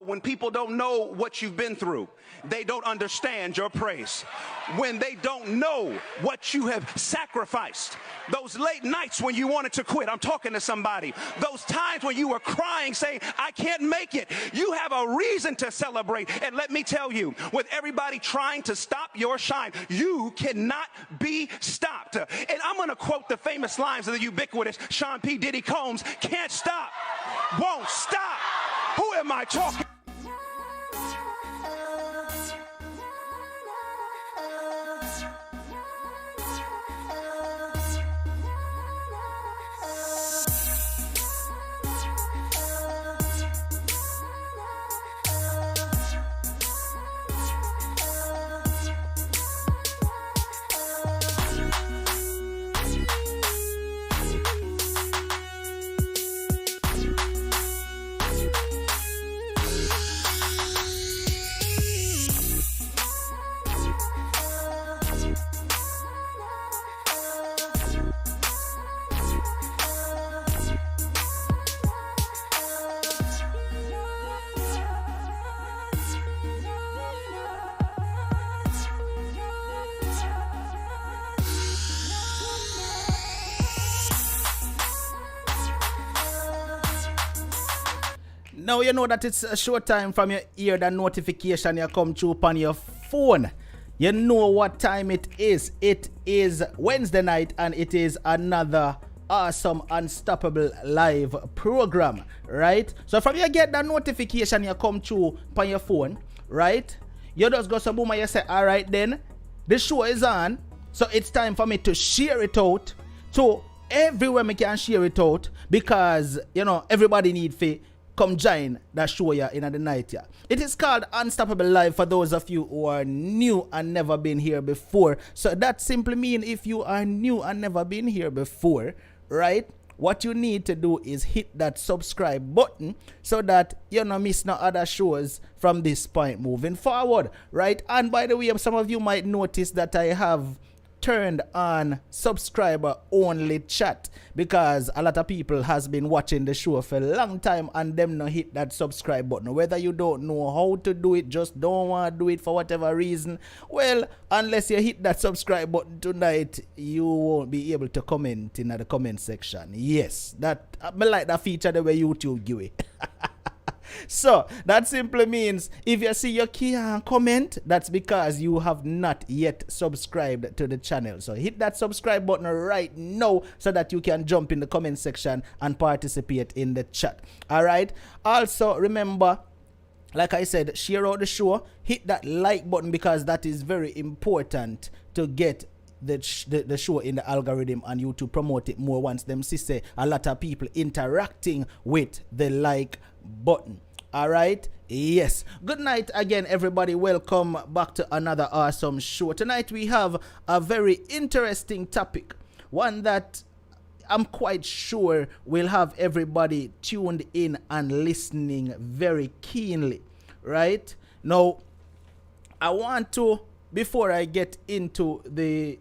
When people don't know what you've been through, they don't understand your praise. When they don't know what you have sacrificed, those late nights when you wanted to quit, I'm talking to somebody, those times when you were crying saying, I can't make it, you have a reason to celebrate. And let me tell you, with everybody trying to stop your shine, you cannot be stopped. And I'm going to quote the famous lines of the ubiquitous Sean P. Diddy Combs, can't stop, won't stop. Who am I talking? Now you know that it's a short time from your ear the notification you come through on your phone. You know what time it is. It is Wednesday night and it is another awesome Unstoppable live program, right? So from you get that notification you come through on your phone, right? You just go so boom and you say, all right then, the show is on. So it's time for me to share it out to everywhere me can share it out, because you know everybody need to come join that show ya in the night. Yeah. It is called Unstoppable Live for those of you who are new and never been here before. So that simply means if you are new and never been here before, right, what you need to do is hit that subscribe button so that you don't miss no other shows from this point moving forward, right? And by the way, some of you might notice that I have turned on subscriber only chat, because a lot of people has been watching the show for a long time and them not hit that subscribe button. Whether you don't know how to do it, just don't want to do it for whatever reason, well, unless you hit that subscribe button tonight, you won't be able to comment in the comment section. Yes, that I like that feature the way YouTube give it. So that simply means if you see your key and comment, that's because you have not yet subscribed to the channel. So hit that subscribe button right now so that you can jump in the comment section and participate in the chat. All right. Also remember, like I said, share out the show, hit that like button, because that is very important to get the show in the algorithm and YouTube promote it more once them see a lot of people interacting with the like button. All right. Yes. Good night again, everybody. Welcome back to another awesome show. Tonight we have a very interesting topic, one that I'm quite sure will have everybody tuned in and listening very keenly. Right now, I want to, before I get into the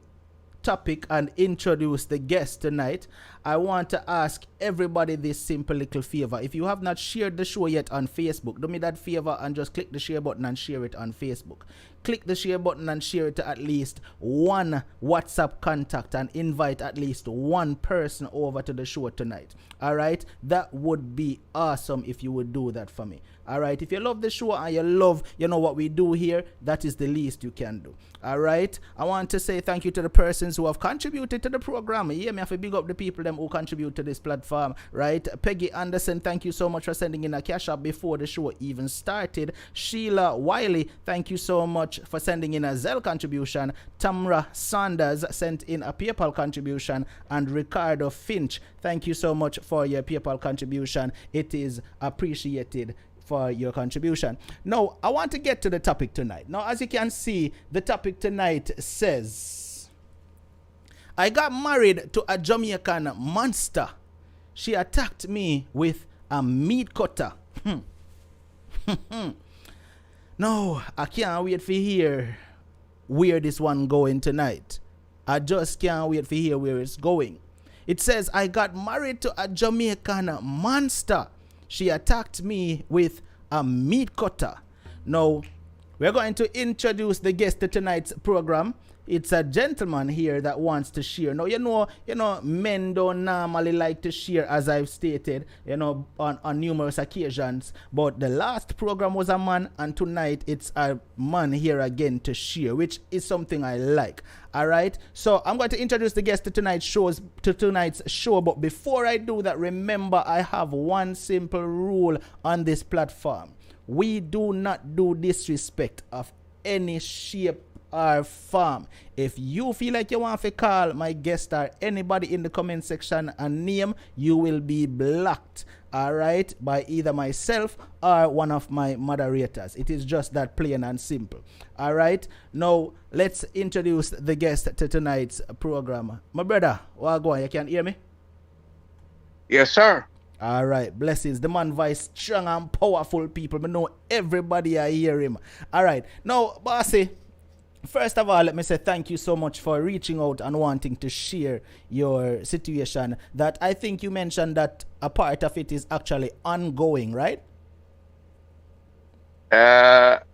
topic and introduce the guest tonight, I want to ask everybody this simple little favor. If you have not shared the show yet on Facebook, do me that favor and just click the share button and share it on Facebook. Click the share button and share it to at least one WhatsApp contact and invite at least one person over to the show tonight. All right, that would be awesome if you would do that for me. All right, if you love the show and you love, you know, what we do here, that is the least you can do. All right, I want to say thank you to the persons who have contributed to the program. Yeah, me have to big up the people them who contribute to this platform, right? Peggy Anderson, thank you so much for sending in a cash app before the show even started. Sheila Wiley, thank you so much for sending in a Zelle contribution. Tamra Sanders sent in a PayPal contribution, and Ricardo Finch, thank you so much for your PayPal contribution. It is appreciated for your contribution. Now, I want to get to the topic tonight. Now, as you can see, the topic tonight says, I got married to a Jamaican monster. She attacked me with a meat cutter. No, I can't wait for hear where this one going tonight. I just can't wait for hear where it's going. It says, I got married to a Jamaican monster. She attacked me with a meat cutter. Now, we're going to introduce the guest to tonight's program. It's a gentleman here that wants to share. Now, men don't normally like to share, as I've stated, on numerous occasions. But the last program was a man, and tonight it's a man here again to share, which is something I like. All right. So I'm going to introduce the guest to tonight's show. But before I do that, remember I have one simple rule on this platform. We do not do disrespect of any shape or form. If you feel like you want to call my guest or anybody in the comment section a name, you will be blocked, all right, by either myself or one of my moderators. It is just that plain and simple. All right. Now let's introduce the guest to tonight's program. My brother, Wagwan, you can hear me? Yes, sir. All right, blessings. The man voice strong and powerful, people. But know everybody I hear him. All right. Now, bossy, first of all, let me say thank you so much for reaching out and wanting to share your situation. That I think you mentioned that a part of it is actually ongoing, right? At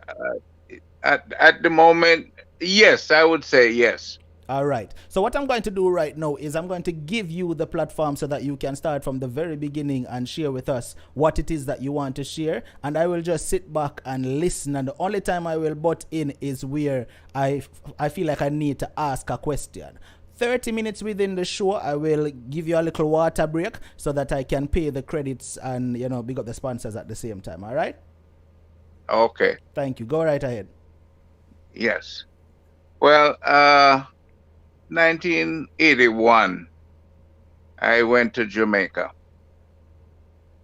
the moment, yes, I would say yes. All right. So what I'm going to do right now is I'm going to give you the platform so that you can start from the very beginning and share with us what it is that you want to share. And I will just sit back and listen. And the only time I will butt in is where I feel like I need to ask a question. 30 minutes within the show, I will give you a little water break so that I can pay the credits and, big up the sponsors at the same time. All right? Okay. Thank you. Go right ahead. Yes. Well, 1981, I went to Jamaica,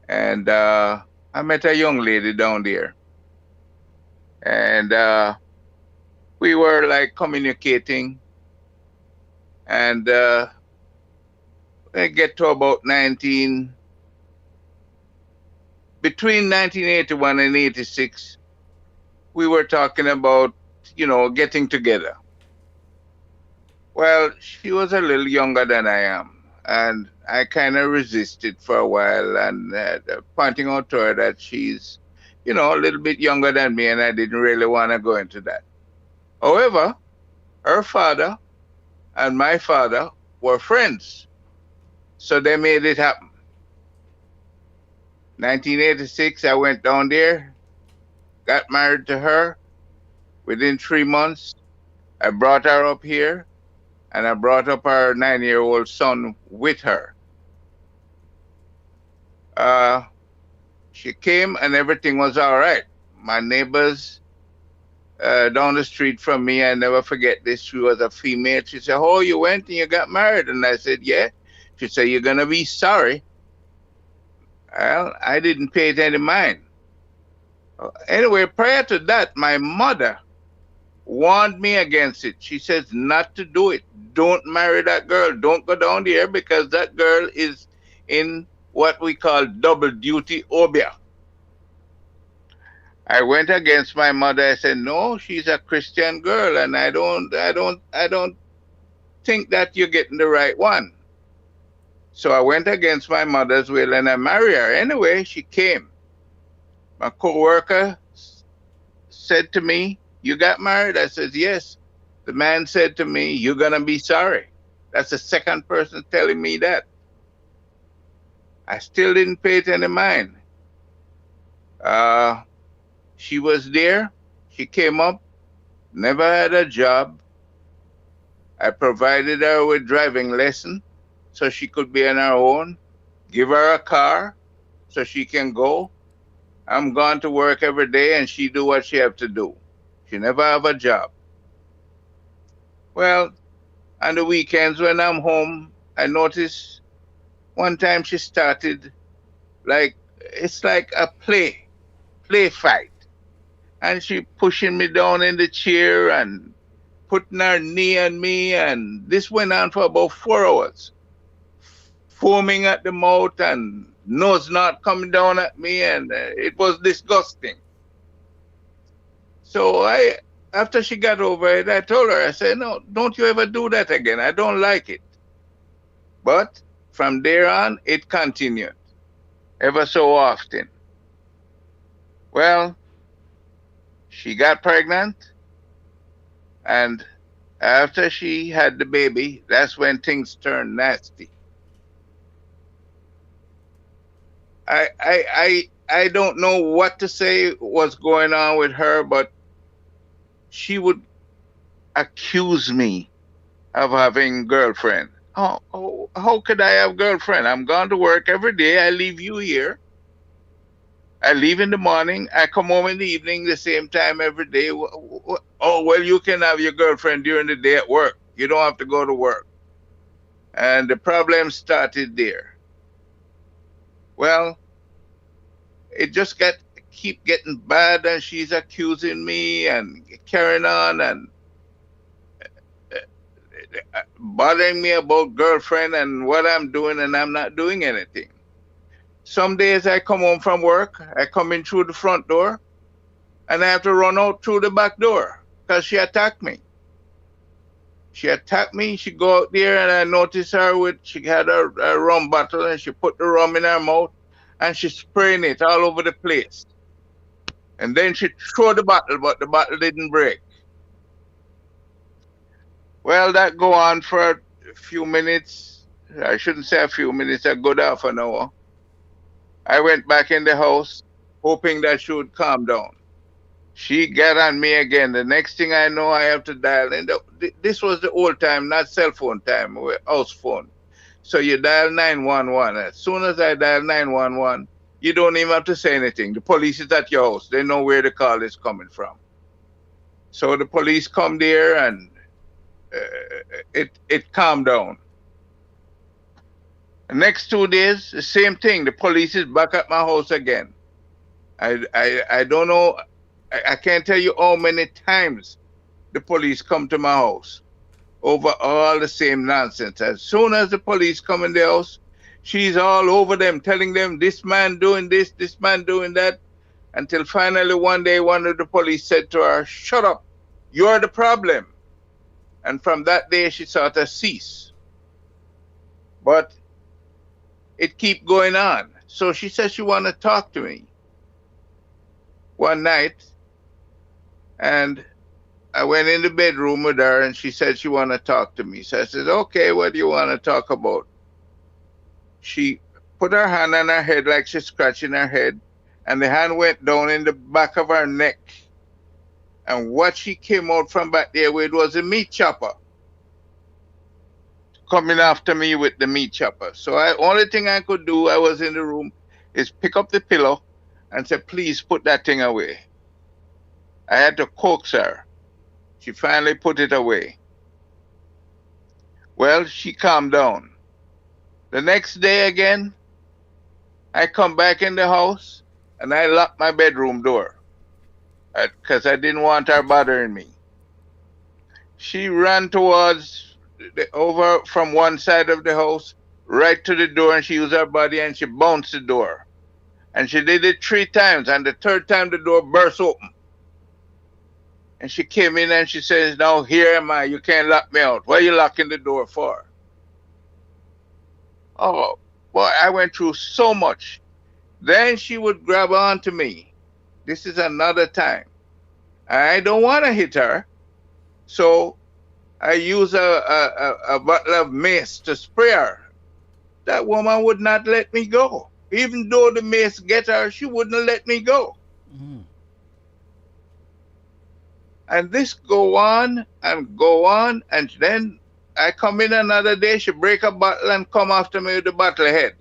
and I met a young lady down there, and we were like communicating, and I get to about between 1981 and 86, we were talking about, getting together. Well, she was a little younger than I am, and I kind of resisted for a while, and pointing out to her that she's, a little bit younger than me, and I didn't really want to go into that. However, her father and my father were friends, so they made it happen. 1986, I went down there, got married to her. Within 3 months, I brought her up here. And I brought up our 9-year-old son with her. She came and everything was all right. My neighbors down the street from me, I never forget this, she was a female. She said, "Oh, you went and you got married?" And I said, "Yeah." She said, "You're going to be sorry." Well, I didn't pay it any mind. Anyway, prior to that, my mother warned me against it. She says not to do it. Don't marry that girl. Don't go down there because that girl is in what we call double duty ordeal. I went against my mother. I said, "No, she's a Christian girl, and I don't think that you're getting the right one." So I went against my mother's will and I married her. Anyway, she came. My coworker said to me, "You got married?" I said, "Yes." The man said to me, "You're going to be sorry." That's the second person telling me that. I still didn't pay it any mind. She was there. She came up, never had a job. I provided her with driving lesson so she could be on her own, give her a car so she can go. I'm gone to work every day and she do what she have to do. She never have a job. Well, on the weekends when I'm home, I noticed one time she started it's like a play fight. And she pushing me down in the chair and putting her knee on me. And this went on for about 4 hours. Foaming at the mouth and nose not coming down at me. And it was disgusting. So after she got over it, I told her, I said, "No, don't you ever do that again. I don't like it." But from there on, it continued ever so often. Well, she got pregnant, and after she had the baby, that's when things turned nasty. I don't know what to say what's going on with her, but she would accuse me of having girlfriend. How could I have girlfriend? I'm going to work every day. I leave you here. I leave in the morning. I come home in the evening the same time every day. Oh, well, you can have your girlfriend during the day at work. You don't have to go to work. And the problem started there. Well, it just keep getting bad, and she's accusing me and carrying on and bothering me about girlfriend and what I'm doing, and I'm not doing anything. Some days I come home from work, I come in through the front door, and I have to run out through the back door because she attacked me. She attacked me. She go out there, and I notice her she had a rum bottle, and she put the rum in her mouth, and she's spraying it all over the place. And then she threw the bottle, but the bottle didn't break. Well, that go on for a few minutes. I shouldn't say a few minutes, a good half an hour. I went back in the house, hoping that she would calm down. She got on me again. The next thing I know, I have to dial. And this was the old time, not cell phone time, house phone. So you dial 911. As soon as I dial 911, you don't even have to say anything. The police is at your house. They know where the call is coming from. So the police come there, and it calmed down. The next 2 days, the same thing. The police is back at my house again. I don't know. I can't tell you how many times the police come to my house over all the same nonsense. As soon as the police come in the house, she's all over them, telling them this man doing this man doing that, until finally one day one of the police said to her, "Shut up, you're the problem." And from that day she sort of ceased. But it keep going on. So she said she want to talk to me one night, and I went in the bedroom with her, and she said she want to talk to me. So I said, "Okay, what do you want to talk about?" She put her hand on her head like she's scratching her head, and the hand went down in the back of her neck. And what she came out from back there with was a meat chopper, coming after me with the meat chopper. So only thing I could do, I was in the room, is pick up the pillow and say, "Please put that thing away." I had to coax her. She finally put it away. Well, she calmed down. The next day again, I come back in the house, and I locked my bedroom door because I didn't want her bothering me. She ran towards over from one side of the house right to the door, and she used her body and she bounced the door. And she did it 3 times, and the 3rd time the door burst open. And she came in and she says, "Now here am I, you can't lock me out. What are you locking the door for?" Oh, boy, I went through so much. Then she would grab on to me. This is another time. I don't want to hit her, so I use a bottle of mace to spray her. That woman would not let me go. Even though the mace get her, she wouldn't let me go. Mm-hmm. And this go on, and then I come in another day, she break a bottle and come after me with the bottle head.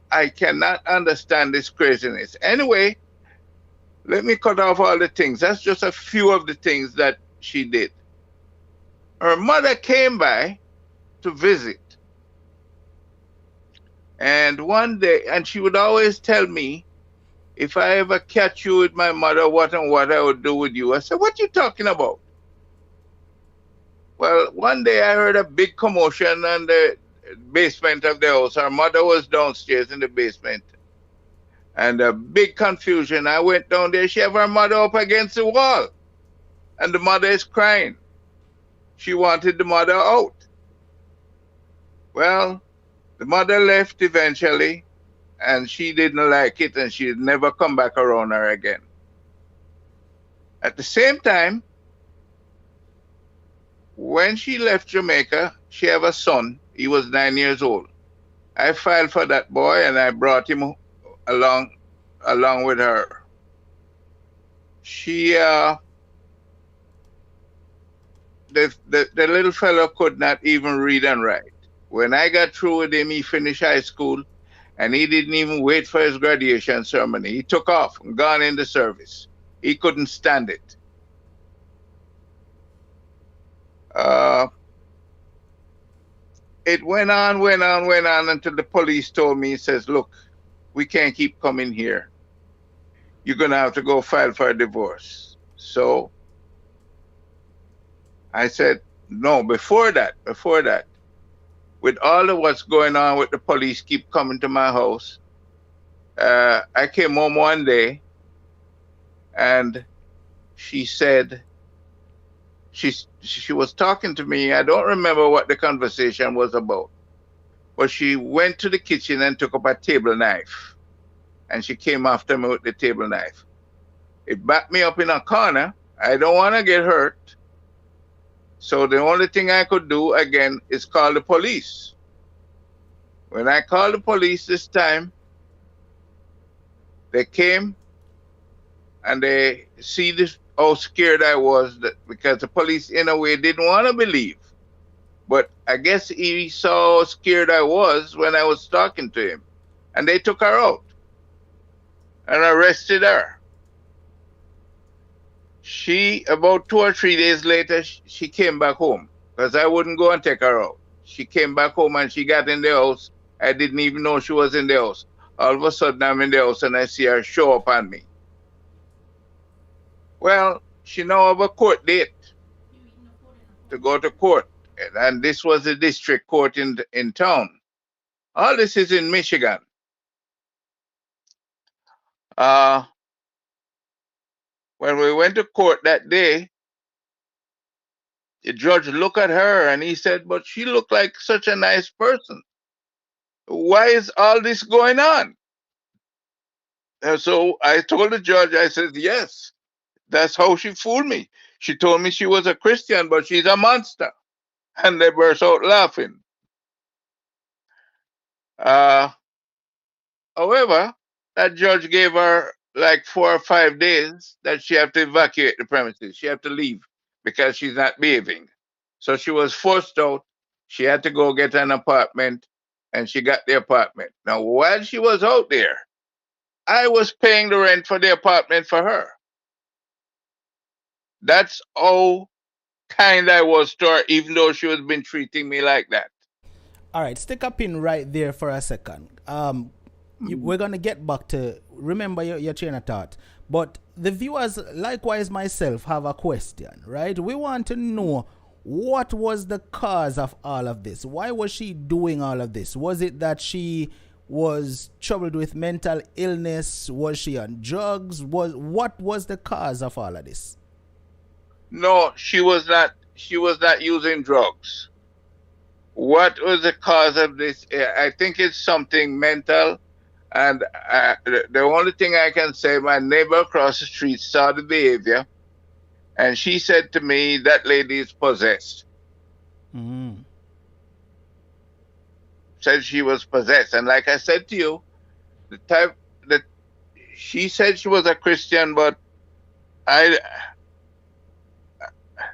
I cannot understand this craziness. Anyway, let me cut off all the things. That's just a few of the things that she did. Her mother came by to visit. And one day, and she would always tell me, if I ever catch you with my mother, what and what I would do with you. I said, "What you talking about?" Well, one day I heard a big commotion in the basement of the house. Her mother was downstairs in the basement. And a big confusion. I went down there. She have her mother up against the wall. And the mother is crying. She wanted the mother out. Well, the mother left eventually. and she didn't like it, and she'd never come back around her again. At the same time, when she left Jamaica, she had a son. He was 9 years old. I filed for that boy, and I brought him along with her. She the little fellow could not even read and write. When I got through with him, he finished high school, and he didn't even wait for his graduation ceremony. He took off and gone in the service. He couldn't stand it. It went on until the police told me, he says, look, we can't keep coming here. You're going to have to go file for a divorce. So I said, no, before that, with all of what's going on with the police keep coming to my house, I came home one day, and she said, she was talking to me. I don't remember what the conversation was about, but she went to the kitchen and took up a table knife, and she came after me with the table knife. It backed me up in a corner. I don't want to get hurt. So the only thing I could do again is call the police. When I called the police this time, they came and they see this, how scared I was, because the police in a way didn't want to believe. But I guess he saw how scared I was when I was talking to him. And they took her out and arrested her. About 2 or 3 days later, she came back home, because I wouldn't go and take her out. She came back home and she got in the house. I didn't even know she was in the house. All of a sudden, I'm in the house and I see her show up on me. Well, she now have a court date to go to court. And this was the district court in town. All this is in Michigan. When we went to court that day, the judge looked at her and he said, but she looked like such a nice person. Why is all this going on? And so I told the judge, I said, yes, that's how she fooled me. She told me she was a Christian, but she's a monster. And they burst out laughing. However, that judge gave her like 4 or 5 days that she had to evacuate the premises. She had to leave because she's not behaving. So she was forced out. She had to go get an apartment, and she got the apartment. Now, while she was out there, I was paying the rent for the apartment for her. That's how kind I was to her, even though she was been treating me like that. All right, stick a pin right there for a second. We're going to get back to, remember your train of thought. But the viewers, likewise myself, have a question, right? We want to know, what was the cause of all of this? Why was she doing all of this? Was it that she was troubled with mental illness? Was she on drugs? What was the cause of all of this? No, she was not using drugs. What was the cause of this? I think it's something mental. And the only thing I can say, my neighbor across the street saw the behavior, and she said to me, that lady is possessed. Mm-hmm. Said she was possessed. And like I said to you, the type that she said she was a Christian, but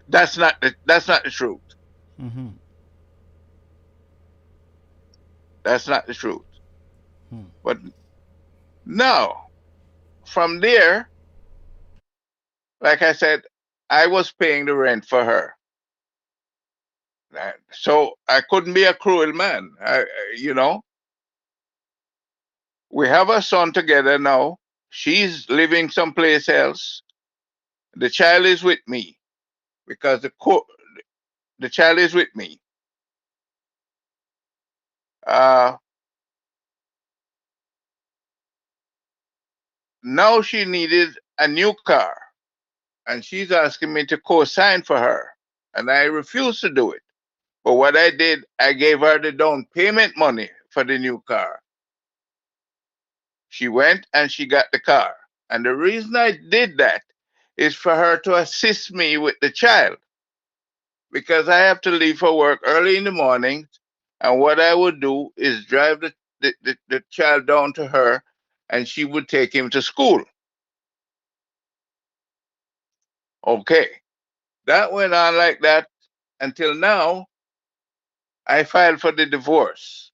that's not the truth. Mm-hmm. That's not the truth. But now, from there, like I said, I was paying the rent for her. So I couldn't be a cruel man. We have a son together now. She's living someplace else. The child is with me because the child is with me. Now she needed a new car, and she's asking me to co-sign for her, and I refused to do it. But what I did, I gave her the down payment money for the new car. She went and she got the car. And the reason I did that is for her to assist me with the child because I have to leave for work early in the morning. And what I would do is drive the child down to her and she would take him to school. Okay. That went on like that until now. I filed for the divorce.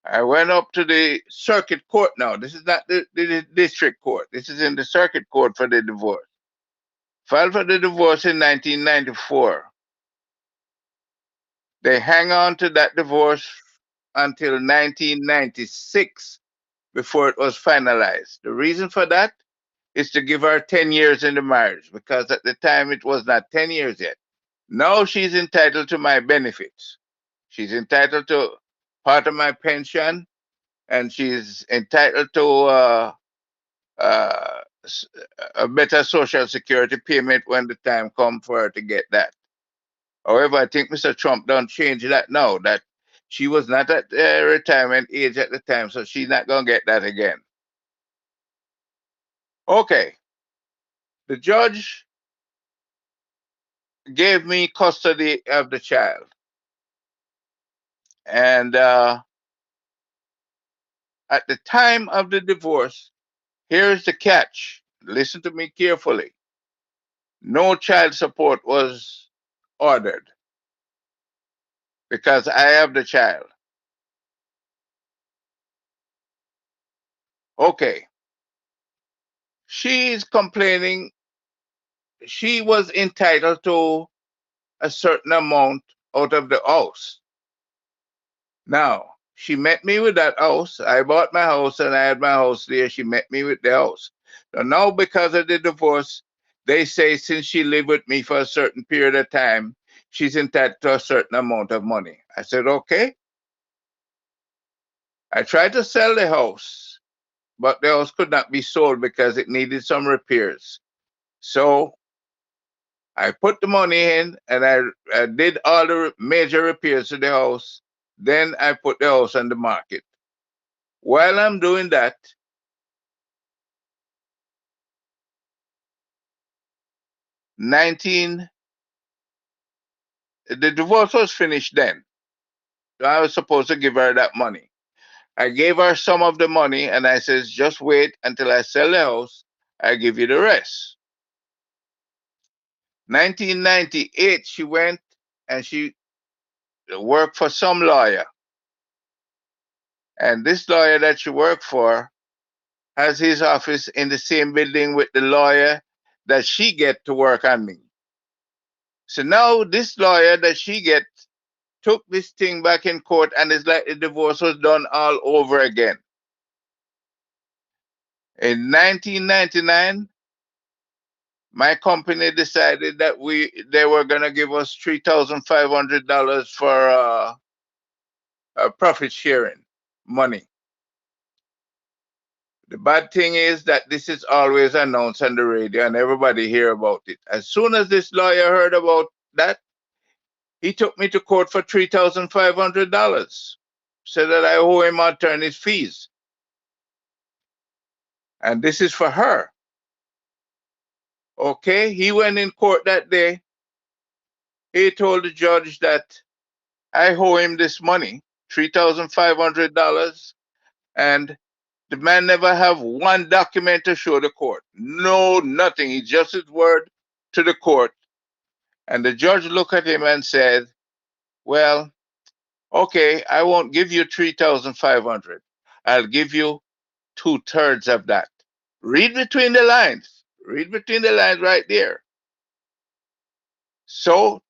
I went up to the circuit court now. This is not the district court. This is in the circuit court for the divorce. Filed for the divorce in 1994. They hang on to that divorce until 1996 before it was finalized. The reason for that is to give her 10 years in the marriage because at the time it was not 10 years yet. Now she's entitled to my benefits. She's entitled to part of my pension and she's entitled to uh, a better social security payment when the time comes for her to get that. However, I think Mr. Trump don't change that now, that she was not at retirement age at the time, so she's not going to get that again. Okay. The judge gave me custody of the child. And at the time of the divorce, here's the catch. Listen to me carefully. No child support was ordered because I have the child. Okay. She's complaining she was entitled to a certain amount out of the house. Now, she met me with that house. I bought my house and I had my house there. She met me with the house. So now, because of the divorce, they say since she lived with me for a certain period of time, she's entitled to a certain amount of money. I said, okay. I tried to sell the house, but the house could not be sold because it needed some repairs. So I put the money in and I did all the major repairs to the house. Then I put the house on the market. While I'm doing that, 19, the divorce was finished then. So I was supposed to give her that money. I gave her some of the money and I says, just wait until I sell the house. I give you the rest. 1998, she went and she worked for some lawyer. And this lawyer that she worked for has his office in the same building with the lawyer that she get to work on me. So now this lawyer that she get took this thing back in court and it's like the divorce was done all over again. In 1999, my company decided that they were gonna give us $3,500 for profit sharing money. The bad thing is that this is always announced on the radio and everybody hear about it. As soon as this lawyer heard about that, he took me to court for $3,500. Said that I owe him attorney's fees. And this is for her. Okay, he went in court that day. He told the judge that I owe him this money, $3,500, and the man never have one document to show the court. No, nothing. He just his word to the court. And the judge looked at him and said, well, okay, I won't give you 3,500. I'll give you 2/3 of that. Read between the lines. Read between the lines right there. So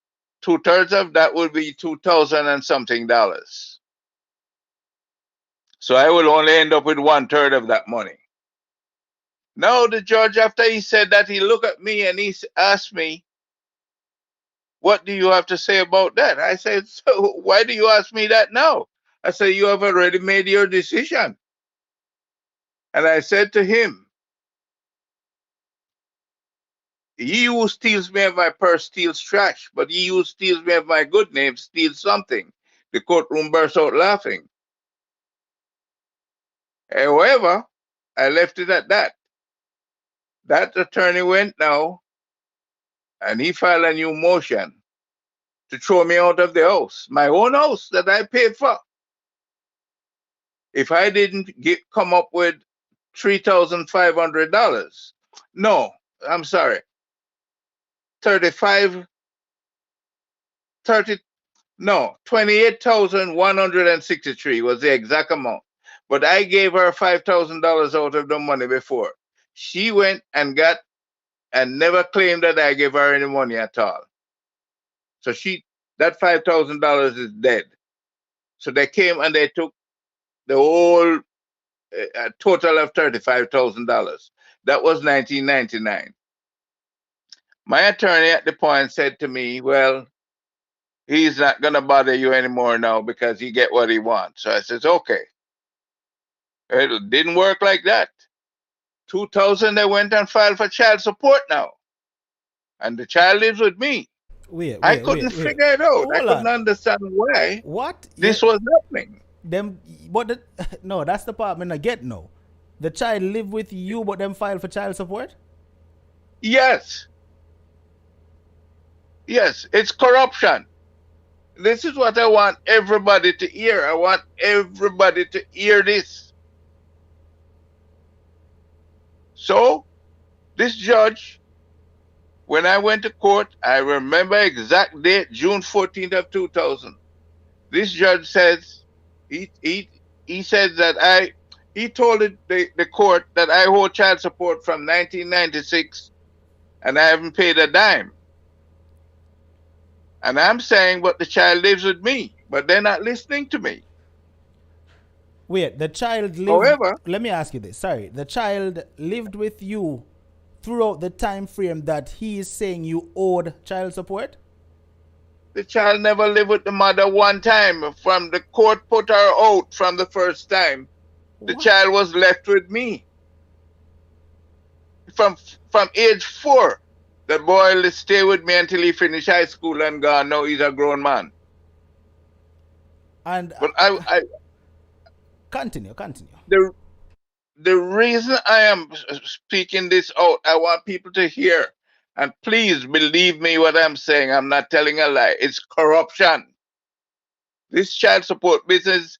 2/3 of that will be 2,000 and something dollars. So I will only end up with 1/3 of that money. Now the judge, after he said that, he looked at me and he asked me, what do you have to say about that? I said, so why do you ask me that now? I said, you have already made your decision. And I said to him, he who steals me of my purse steals trash, but he who steals me of my good name steals something. The courtroom burst out laughing. However, I left it at that. That attorney went now and he filed a new motion to throw me out of the house, my own house that I paid for. If I didn't come up with $3,500, no, I'm sorry, 35, 30, no, 28,163 was the exact amount. But I gave her $5,000 out of the money before. She went and got and never claimed that I gave her any money at all. So that $5,000 is dead. So they came and they took the whole total of $35,000. That was 1999. My attorney at the point said to me, well, he's not going to bother you anymore now because he get what he wants. So I says, okay. It didn't work like that. 2000, they went and filed for child support now. And the child lives with me. I couldn't figure it out. I couldn't understand why this was happening. No, that's the part I get now. The child live with you, but them file for child support? Yes. Yes, it's corruption. This is what I want everybody to hear. I want everybody to hear this. So, this judge, when I went to court, I remember exact date, June 14th of 2000. This judge says, he said that he told the court that I owe child support from 1996 and I haven't paid a dime. And I'm saying, but the child lives with me, but they're not listening to me. Wait, the child lived... However... Let me ask you this, sorry. The child lived with you throughout the time frame that he is saying you owed child support? The child never lived with the mother one time. From the court put her out from the first time. The child was left with me. From age 4. The boy will stay with me until he finished high school and gone. Now he's a grown man. And but I continue. The reason I am speaking this out, I want people to hear. And please believe me what I'm saying. I'm not telling a lie. It's corruption. This child support business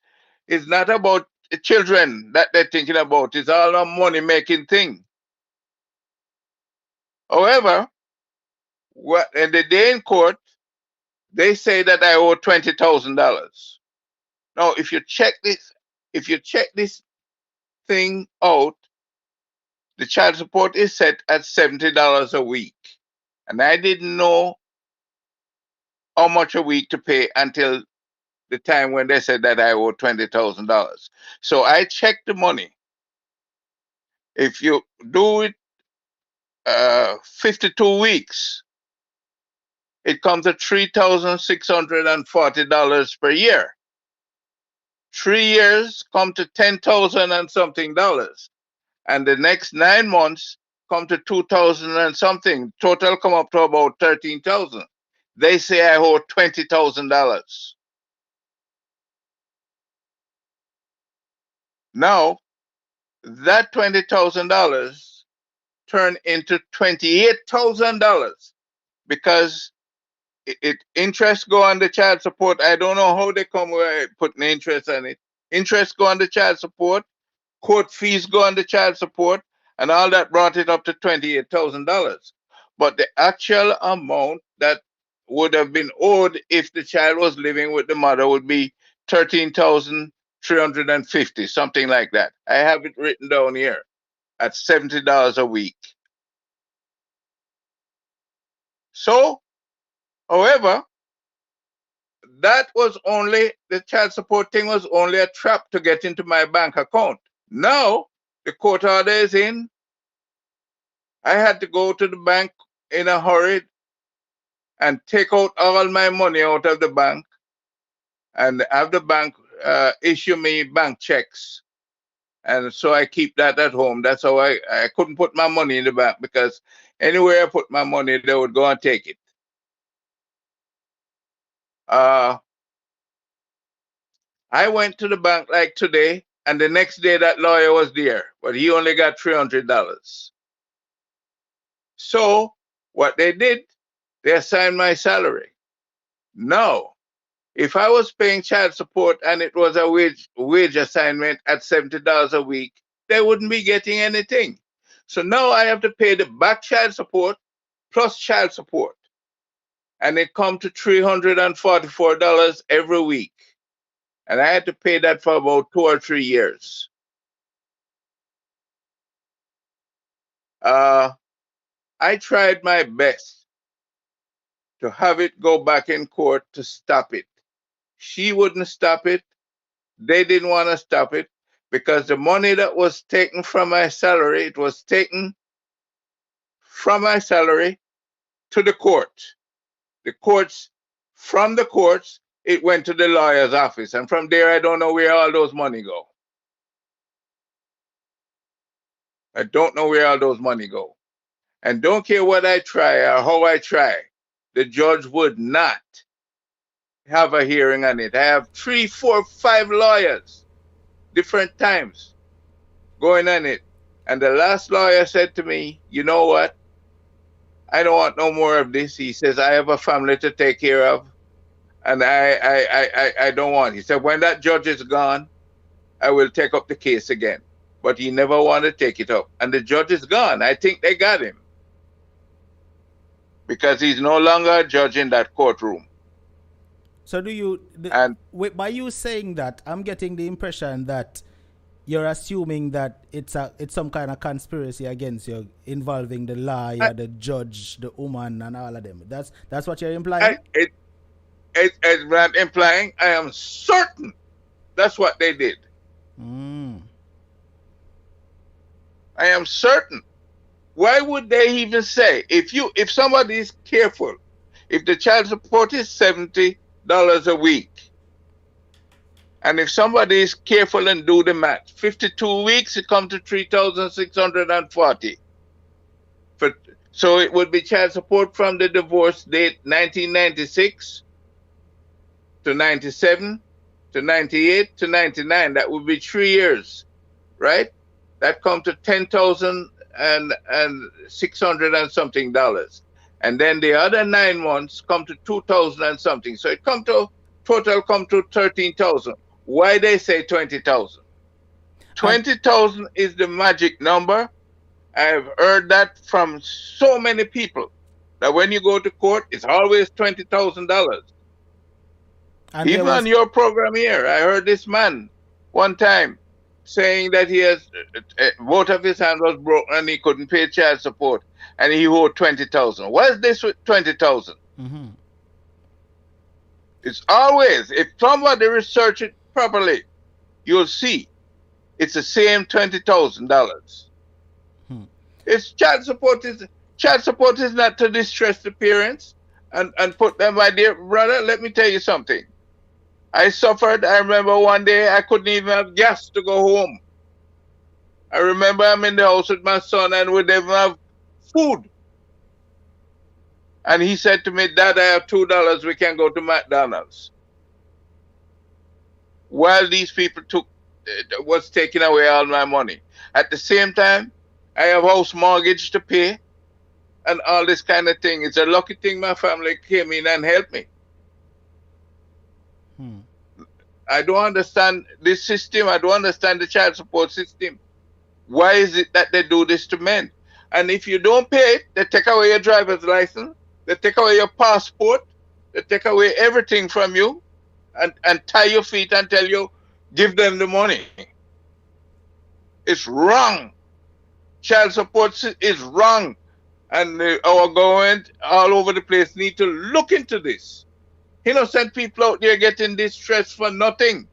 is not about the children that they're thinking about. It's all a money-making thing. However, in the day in court, they say that I owe $20,000. Now, if you check this thing out, the child support is set at $70 a week. And I didn't know how much a week to pay until the time when they said that I owe $20,000. So I checked the money. If you do it 52 weeks, it comes to $3,640 per year. 3 years come to $10,000 and something dollars. And the next 9 months come to 2,000 and something. Total come up to about 13,000. They say I owe $20,000. Now, that $20,000 turned into $28,000 because interest go on the child support. I don't know how they come with putting interest on it. Interest go on the child support, court fees go on the child support, and all that brought it up to $28,000. But the actual amount that would have been owed if the child was living with the mother would be $13,350, something like that. I have it written down here at $70 a week. So, however, that was only, the child support thing was only a trap to get into my bank account. Now, the court order is in. I had to go to the bank in a hurry and take out all my money out of the bank and have the bank issue me bank checks. And so I keep that at home. That's how I couldn't put my money in the bank because anywhere I put my money, they would go and take it. I went to the bank like today And the next day that lawyer was there, but he only got $300. So what they did, they assigned my salary. Now, if I was paying child support and it was a wage assignment at $70 a week, they wouldn't be getting anything. So now I have to pay the back child support plus child support. And it come to $344 every week. And I had to pay that for about 2 or 3 years. I tried my best to have it go back in court to stop it. She wouldn't stop it. They didn't want to stop it because the money that was taken from my salary, it was taken from my salary to the court. The courts, from the courts, it went to the lawyer's office. And from there, I don't know where all those money go. I don't know where all those money go. And don't care what I try or how I try, the judge would not have a hearing on it. I have 3, 4, 5 lawyers, different times, going on it. And the last lawyer said to me, you know what? I don't want no more of this. He says, I have a family to take care of, and I don't want. He said, when that judge is gone, I will take up the case again. But he never wanted to take it up. And the judge is gone. I think they got him, because he's no longer a judge in that courtroom. So by you saying that, I'm getting the impression that you're assuming that it's some kind of conspiracy against you involving the lawyer, the judge, the woman, and all of them. That's what you're implying? It's not implying. I am certain that's what they did. I am certain. Why would they even say, if somebody is careful, if the child support is $70 a week, and if somebody is careful and do the math, 52 weeks, it comes to $3,640. So it would be child support from the divorce date 1996 to 97 to 98 to 99. That would be 3 years, right? That comes to $10,600 and something dollars. And then the other 9 months come to 2,000 and something. So it come to total come to 13,000. Why they say 20,000? 20,000 is the magic number. I've heard that from so many people that when you go to court, it's always $20,000. Even on your program here, I heard this man one time saying that he has both of his hands was broken and he couldn't pay child support and he owed 20,000. What is this with 20,000? Mm-hmm. It's always, if somebody research it properly, you'll see it's the same $20,000. It's child support is not to distress the parents and put them, my dear brother. Let me tell you something. I suffered. I remember one day I couldn't even have gas to go home. I remember I'm in the house with my son and we didn't have food. And he said to me, Dad, I have $2. We can go to McDonald's. While these people was taking away all my money. At the same time, I have house mortgage to pay and all this kind of thing. It's a lucky thing my family came in and helped me. I don't understand this system. I don't understand the child support system. Why is it that they do this to men? And if you don't pay it, they take away your driver's license, they take away your passport, they take away everything from you and tie your feet and tell you, give them the money. It's wrong. Child support is wrong. And our government all over the place need to look into this. Innocent people out there getting distressed for nothing.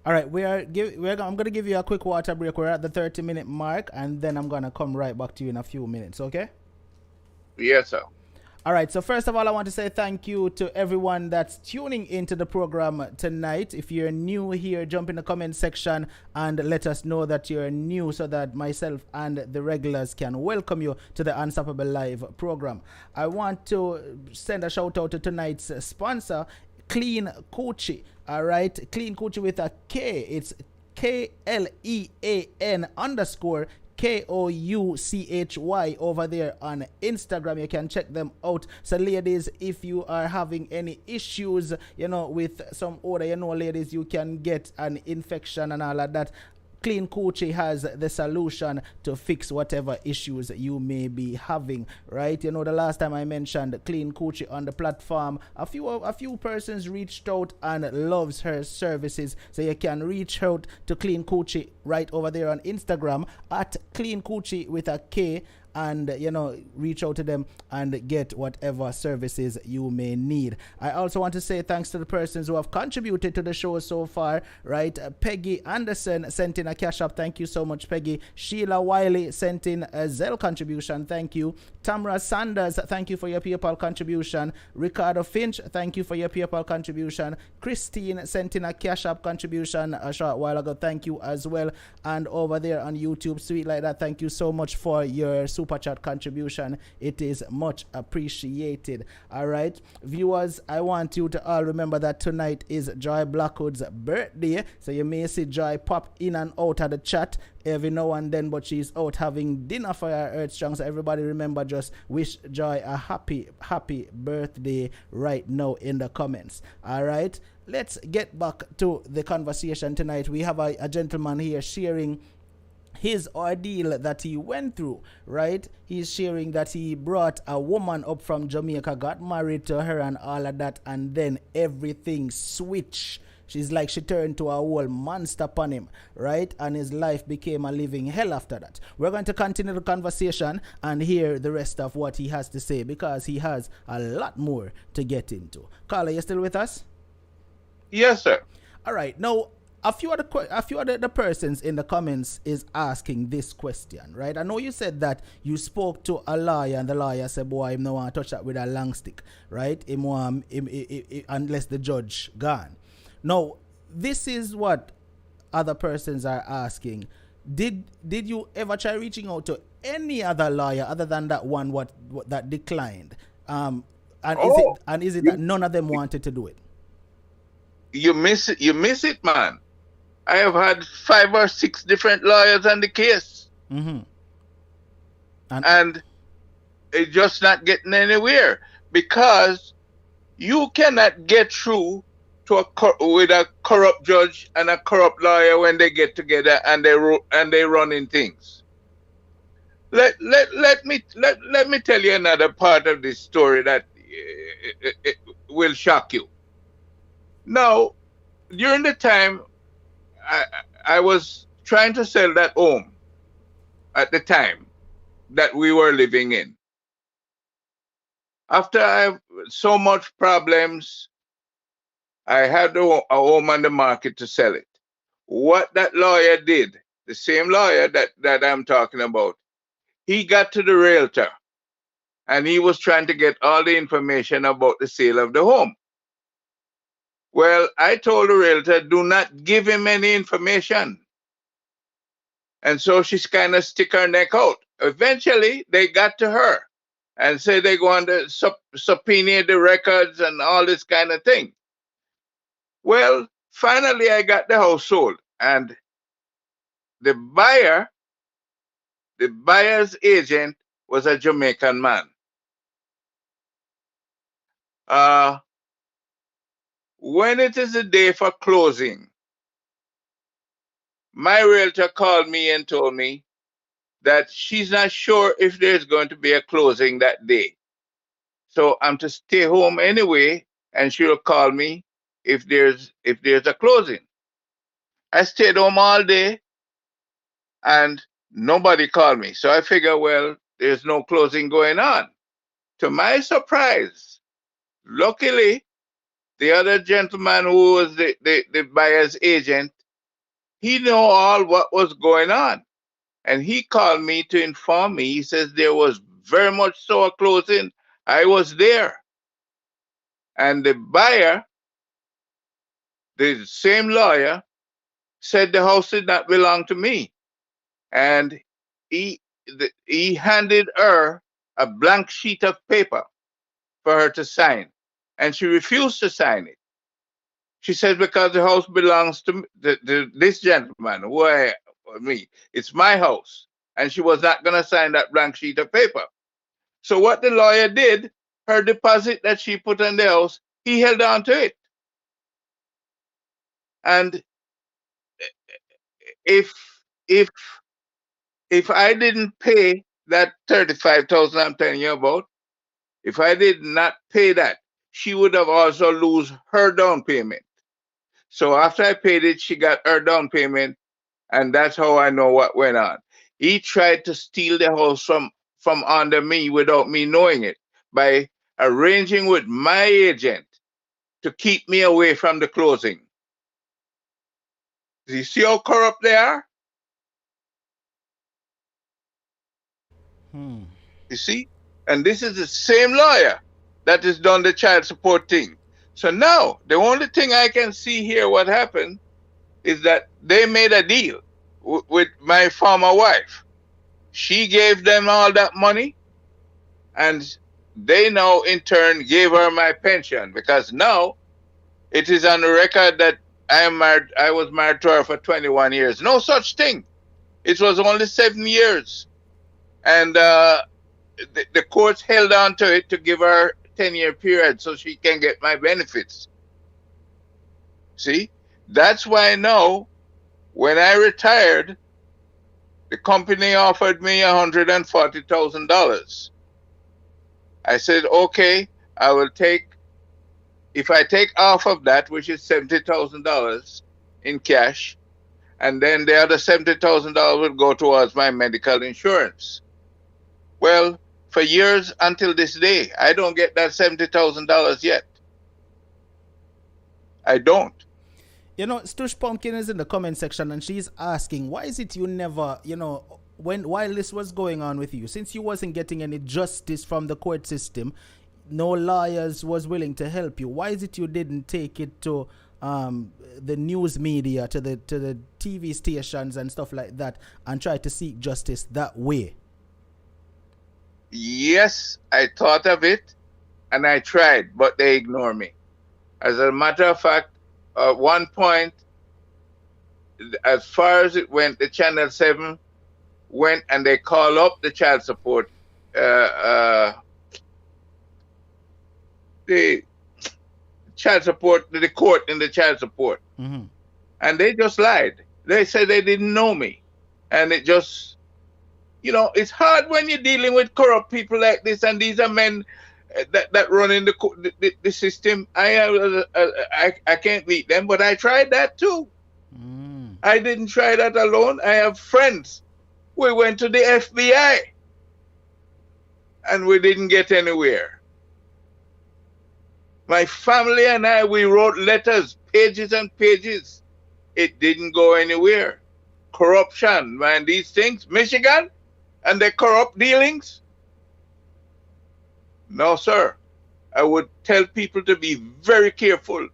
All right, I'm going to give you a quick water break. We're at the 30-minute mark, and then I'm going to come right back to you in a few minutes, okay? Yes, sir. All right, so first of all, I want to say thank you to everyone that's tuning into the program tonight. If you're new here, jump in the comment section and let us know that you're new so that myself and the regulars can welcome you to the Unstoppable Live program. I want to send a shout out to tonight's sponsor, Clean Coochie. All right, Clean Coochie with a K. It's KLEAN_KOUCHY over there on Instagram. You can check them out. So ladies, if you are having any issues, with some odor, ladies, you can get an infection and all of that. Clean Coochie has the solution to fix whatever issues you may be having, right? The last time I mentioned Clean Coochie on the platform, a few persons reached out and loves her services. So you can reach out to Clean Coochie right over there on Instagram at Clean Coochie with a K, and reach out to them and get whatever services you may need. I also want to say thanks to the persons who have contributed to the show so far, right? Peggy Anderson sent in a cash app. Thank you so much, Peggy. Sheila Wiley sent in a Zelle contribution. Thank you. Tamra Sanders, thank you for your PayPal contribution. Ricardo Finch, thank you for your PayPal contribution. Christine sent in a cash app contribution a short while ago. Thank you as well. And over there on YouTube, Sweet Like That, thank you so much for your super chat contribution. It is much appreciated. All right, viewers, I want you to all remember that tonight is Joy Blackwood's birthday, so you may see Joy pop in and out of the chat every now and then, but she's out having dinner for her Earth Strong. So everybody remember, just wish Joy a happy birthday right now in the comments. All right, let's get back to the conversation tonight. We have a gentleman here sharing his ordeal that he went through, right? He's sharing that he brought a woman up from Jamaica, got married to her and all of that, and then everything switched. She's like, she turned to a whole monster upon him, right? And his life became a living hell after that. We're going to continue the conversation and hear the rest of what he has to say, because he has a lot more to get into. Carla, you still with us? Yes, sir. All right. Now, a few of the persons in the comments is asking this question, right? I know you said that you spoke to a lawyer and the lawyer said, boy, him no want to touch that with a long stick, right? Unless the judge gone. Now, this is what other persons are asking. Did you ever try reaching out to any other lawyer other than that one that declined? Is it that none of them wanted to do it? You miss it, man. I have had 5 or 6 different lawyers on the case. Mm-hmm. And it's just not getting anywhere, because you cannot get through with a corrupt judge and a corrupt lawyer when they get together and they running things. Let me tell you another part of this story that it will shock you. Now, during the time I was trying to sell that home at the time that we were living in, after I have so much problems, I had a home on the market to sell it. What that lawyer did, the same lawyer that I'm talking about, he got to the realtor and he was trying to get all the information about the sale of the home. Well, I told the realtor, do not give him any information. And so she's kind of stick her neck out. Eventually, they got to her and said they're going to subpoena the records and all this kind of thing. Well, finally, I got the house sold, and the buyer's agent was a Jamaican man. When it is the day for closing, my realtor called me and told me that she's not sure if there's going to be a closing that day. So I'm to stay home anyway, and she'll call me if there's a closing. I stayed home all day and nobody called me. So I figure, well, there's no closing going on. To my surprise, luckily, the other gentleman who was the buyer's agent, he knew all what was going on. And he called me to inform me. He says there was very much so a closing. I was there. And the buyer, the same lawyer, said the house did not belong to me. And he handed her a blank sheet of paper for her to sign. And she refused to sign it. She said, because the house belongs to this gentleman, me. It's my house. And she was not going to sign that blank sheet of paper. So what the lawyer did, her deposit that she put on the house, he held on to it. And if if if I didn't pay that 35,000 I'm telling you about, if I did not pay that, she would have also lose her down payment. So after I paid it, she got her down payment, and that's how I know what went on. He tried to steal the house from under me without me knowing it by arranging with my agent to keep me away from the closing. Do you see how corrupt they are? You see? And this is the same lawyer that has done the child support thing. So now, the only thing I can see here what happened is that they made a deal with my former wife. She gave them all that money, and they now in turn gave her my pension, because now it is on the record that I was married to her for 21 years. No such thing. It was only 7 years. And the courts held on to it to give her a 10-year period so she can get my benefits. See? That's why now, when I retired, the company offered me $140,000. I said, okay, I will take, if I take half of that, which is $70,000 in cash, and then the other $70,000 will go towards my medical insurance. Well, for years until this day, I don't get that $70,000 yet. I don't. You know, Stush Pumpkin is in the comment section and she's asking, why is it you never, while this was going on with you, since you wasn't getting any justice from the court system, no lawyers was willing to help you, why is it you didn't take it to the news media, to the TV stations and stuff like that, and try to seek justice that way? Yes, I thought of it and I tried, but they ignore me. As a matter of fact, at one point, as far as it went, the Channel 7 went and they call up the child support, the court in the child support. Mm-hmm. And they just lied. They said they didn't know me. And it just, it's hard when you're dealing with corrupt people like this, and these are men that run in the system. I can't beat them, but I tried that too. I didn't try that alone. I have friends. We went to the FBI and we didn't get anywhere. My family and I, we wrote letters, pages and pages. It didn't go anywhere. Corruption, man, these things. Michigan and the corrupt dealings. No, sir. I would tell people to be very careful.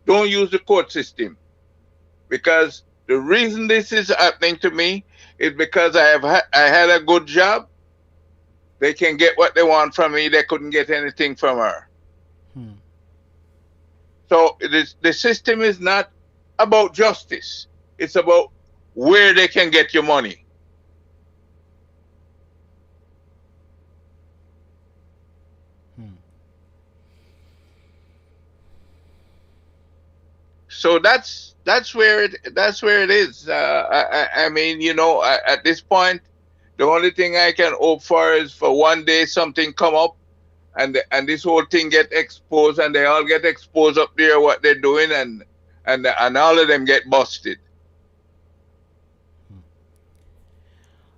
Don't use the court system. Because the reason this is happening to me is because I had a good job. They can get what they want from me. They couldn't get anything from her. So the system is not about justice. It's about where they can get your money. So that's where it is. I mean, at this point, the only thing I can hope for is for one day something come up, and this whole thing get exposed, and they all get exposed up there what they're doing, and all of them get busted.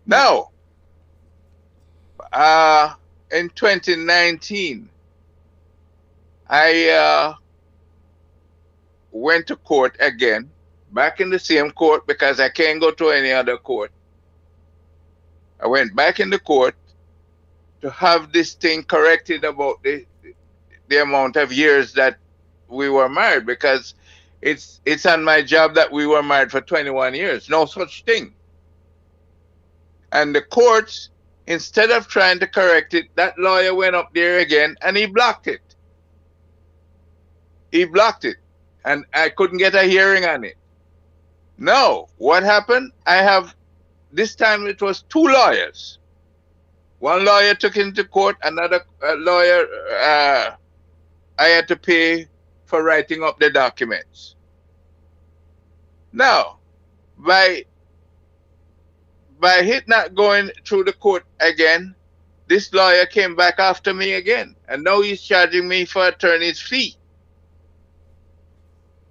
Now, in 2019, I went to court again, back in the same court because I can't go to any other court. I went back in the court to have this thing corrected about the amount of years that we were married, because it's on my job that we were married for 21 years. No such thing. And the courts, instead of trying to correct it, that lawyer went up there again and he blocked it. he blocked it, and I couldn't get a hearing on it. No, what happened? This time it was two lawyers. One lawyer took it to court, another lawyer I had to pay for writing up the documents. Now, by it not going through the court again, this lawyer came back after me again, and now he's charging me for attorney's fee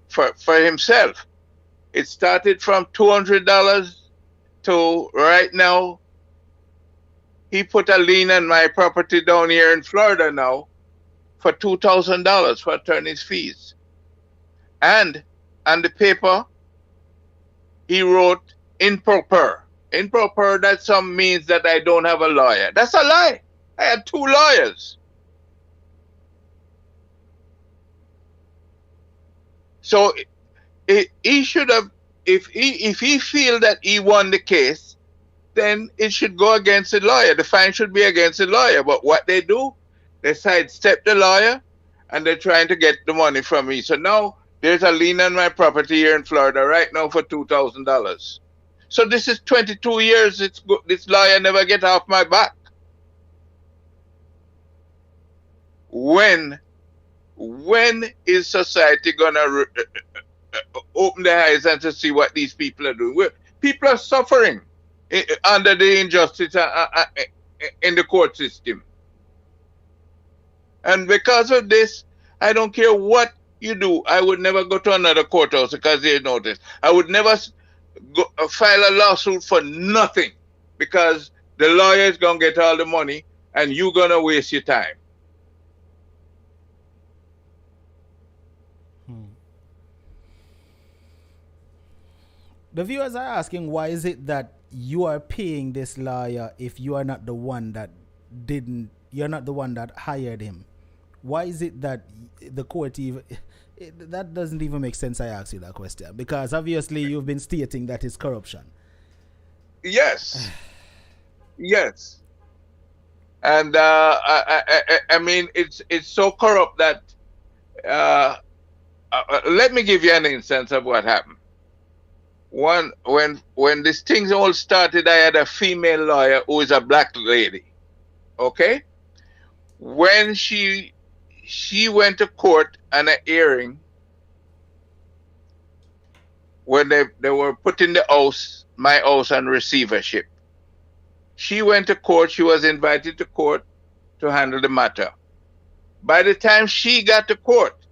for himself. It started from $200 to right now. He put a lien on my property down here in Florida now for $2,000 for attorney's fees. And on the paper, he wrote improper. Improper, that some means that I don't have a lawyer. That's a lie. I had two lawyers. So he should have, if he feel that he won the case, then it should go against the lawyer. The fine should be against the lawyer. But what they do, they sidestep the lawyer, and they're trying to get the money from me. So now there's a lien on my property here in Florida right now for $2,000. So this is 22 years. This lawyer never get off my back. When is society gonna open their eyes and to see what these people are doing? People are suffering under the injustice in the court system. And because of this, I don't care what you do. I would never go to another courthouse because they notice. I would never file a lawsuit for nothing because the lawyer is going to get all the money and you're going to waste your time. The viewers are asking, why is it that you are paying this lawyer if you are not the one that you're not the one that hired him? Why is it that the court even, that doesn't even make sense? I ask you that question because obviously you've been stating that it's corruption. Yes. Yes. And I mean, it's so corrupt that let me give you an instance of what happened. When this thing all started, I had a female lawyer who is a black lady. Okay? When she went to court on a hearing, when they were putting my house on receivership, she went to court. She was invited to court to handle the matter. By the time she got to court,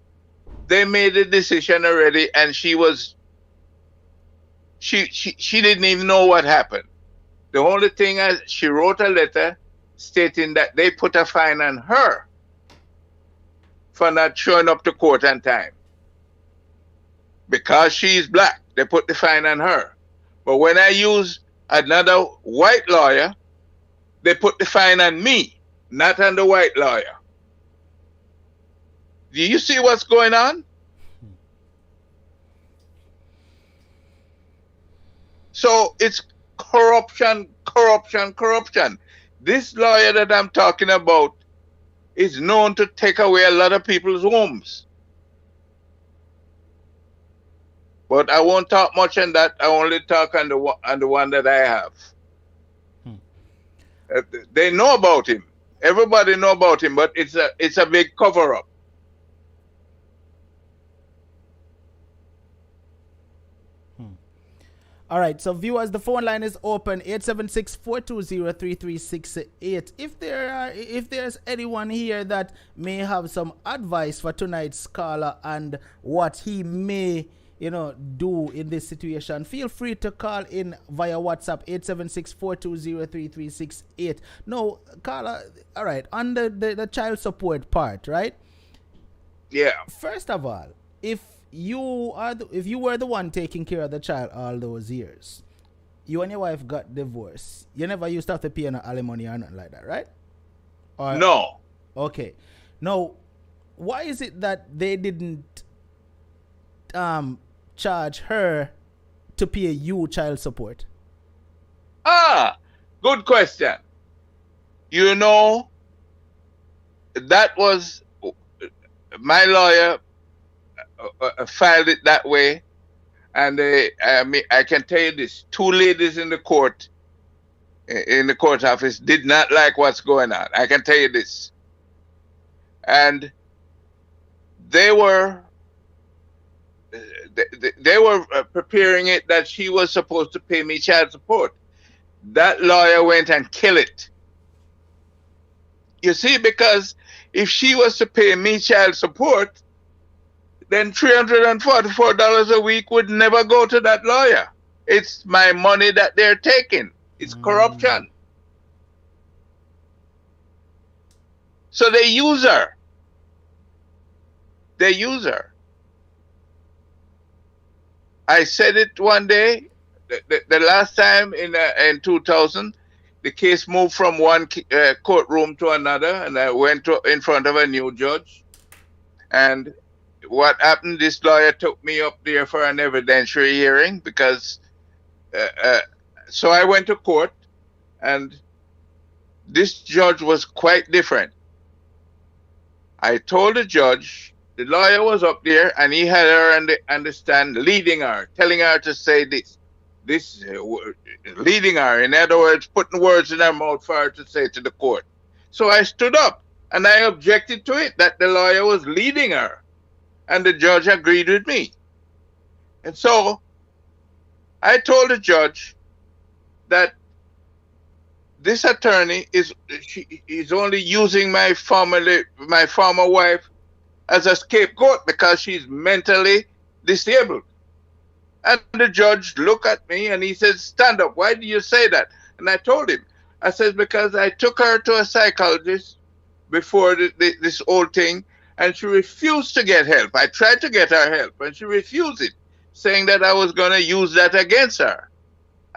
they made a decision already, and she didn't even know what happened. The only thing she wrote a letter stating that they put a fine on her for not showing up to court on time. Because she's black, they put the fine on her. But when I use another white lawyer, they put the fine on me, not on the white lawyer. Do you see what's going on? So it's corruption. This lawyer that I'm talking about is known to take away a lot of people's homes. But I won't talk much on that. I only talk on the one that I have. They know about him. Everybody know about him, but it's a big cover-up. All right, so viewers, the phone line is open, 876-420-3368. If there's anyone here that may have some advice for tonight's caller and what he may, do in this situation, feel free to call in via WhatsApp, 876-420-3368. No, caller, all right, on the child support part, right? Yeah. First of all, if you were the one taking care of the child all those years, you and your wife got divorced, you never used to have to pay no alimony or nothing like that, right? Or, no. Okay. Now, why is it that they didn't charge her to pay you child support? Good question. That was my lawyer filed it that way. And I can tell you this: two ladies in the court, in the court office, did not like what's going on. I can tell you this, and they were preparing it that she was supposed to pay me child support. That lawyer went and killed it. You see, because if she was to pay me child support, then $344 a week would never go to that lawyer. It's my money that they're taking. It's corruption. So they use her. They use her. I said it one day, the last time in 2000, the case moved from one courtroom to another, and I went in front of a new judge. And what happened, this lawyer took me up there for an evidentiary hearing because, so I went to court, and this judge was quite different. I told the judge, the lawyer was up there, and he had her on the stand, leading her, telling her to say this, leading her, in other words, putting words in her mouth for her to say to the court. So I stood up, and I objected to it, that the lawyer was leading her, and the judge agreed with me. And so I told the judge that this attorney is only using my former wife as a scapegoat because she's mentally disabled. And the judge looked at me and he said, "Stand up. Why do you say that?" And I told him, I said, because I took her to a psychologist before this whole thing, and she refused to get help. I tried to get her help, and she refused it, saying that I was going to use that against her.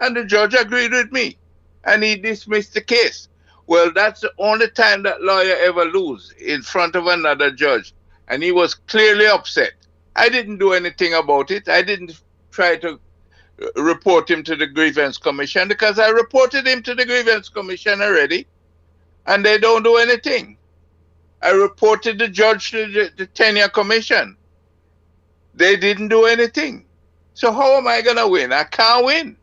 And the judge agreed with me, and he dismissed the case. Well, that's the only time that lawyer ever lose in front of another judge, and he was clearly upset. I didn't do anything about it. I didn't try to report him to the grievance commission because I reported him to the grievance commission already, and they don't do anything. I reported the judge to the tenure commission. They didn't do anything. So how am I going to win? I can't win.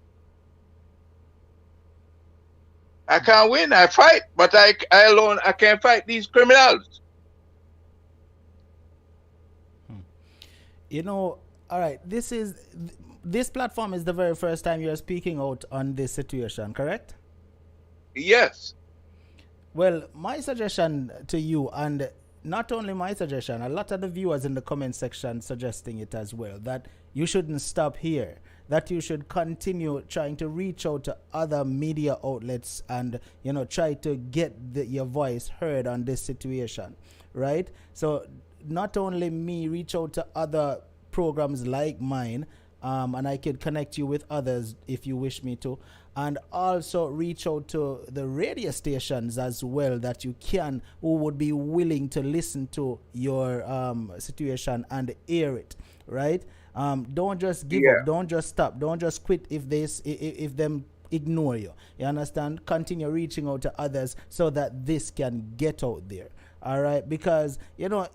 I can't win. I fight, but I alone, I can't fight these criminals. You know, all right, this platform is the very first time you're speaking out on this situation, correct? Yes. Well, my suggestion to you, and not only my suggestion, a lot of the viewers in the comment section suggesting it as well, that you shouldn't stop here, that you should continue trying to reach out to other media outlets and, you know, try to get your voice heard on this situation, right? So not only me, reach out to other programs like mine, and I could connect you with others if you wish me to, and also reach out to the radio stations as well that you can, who would be willing to listen to your situation and air it, right? Don't just give up, don't just stop, don't just quit if them ignore you. You understand? Continue reaching out to others so that this can get out there. All right, because you know,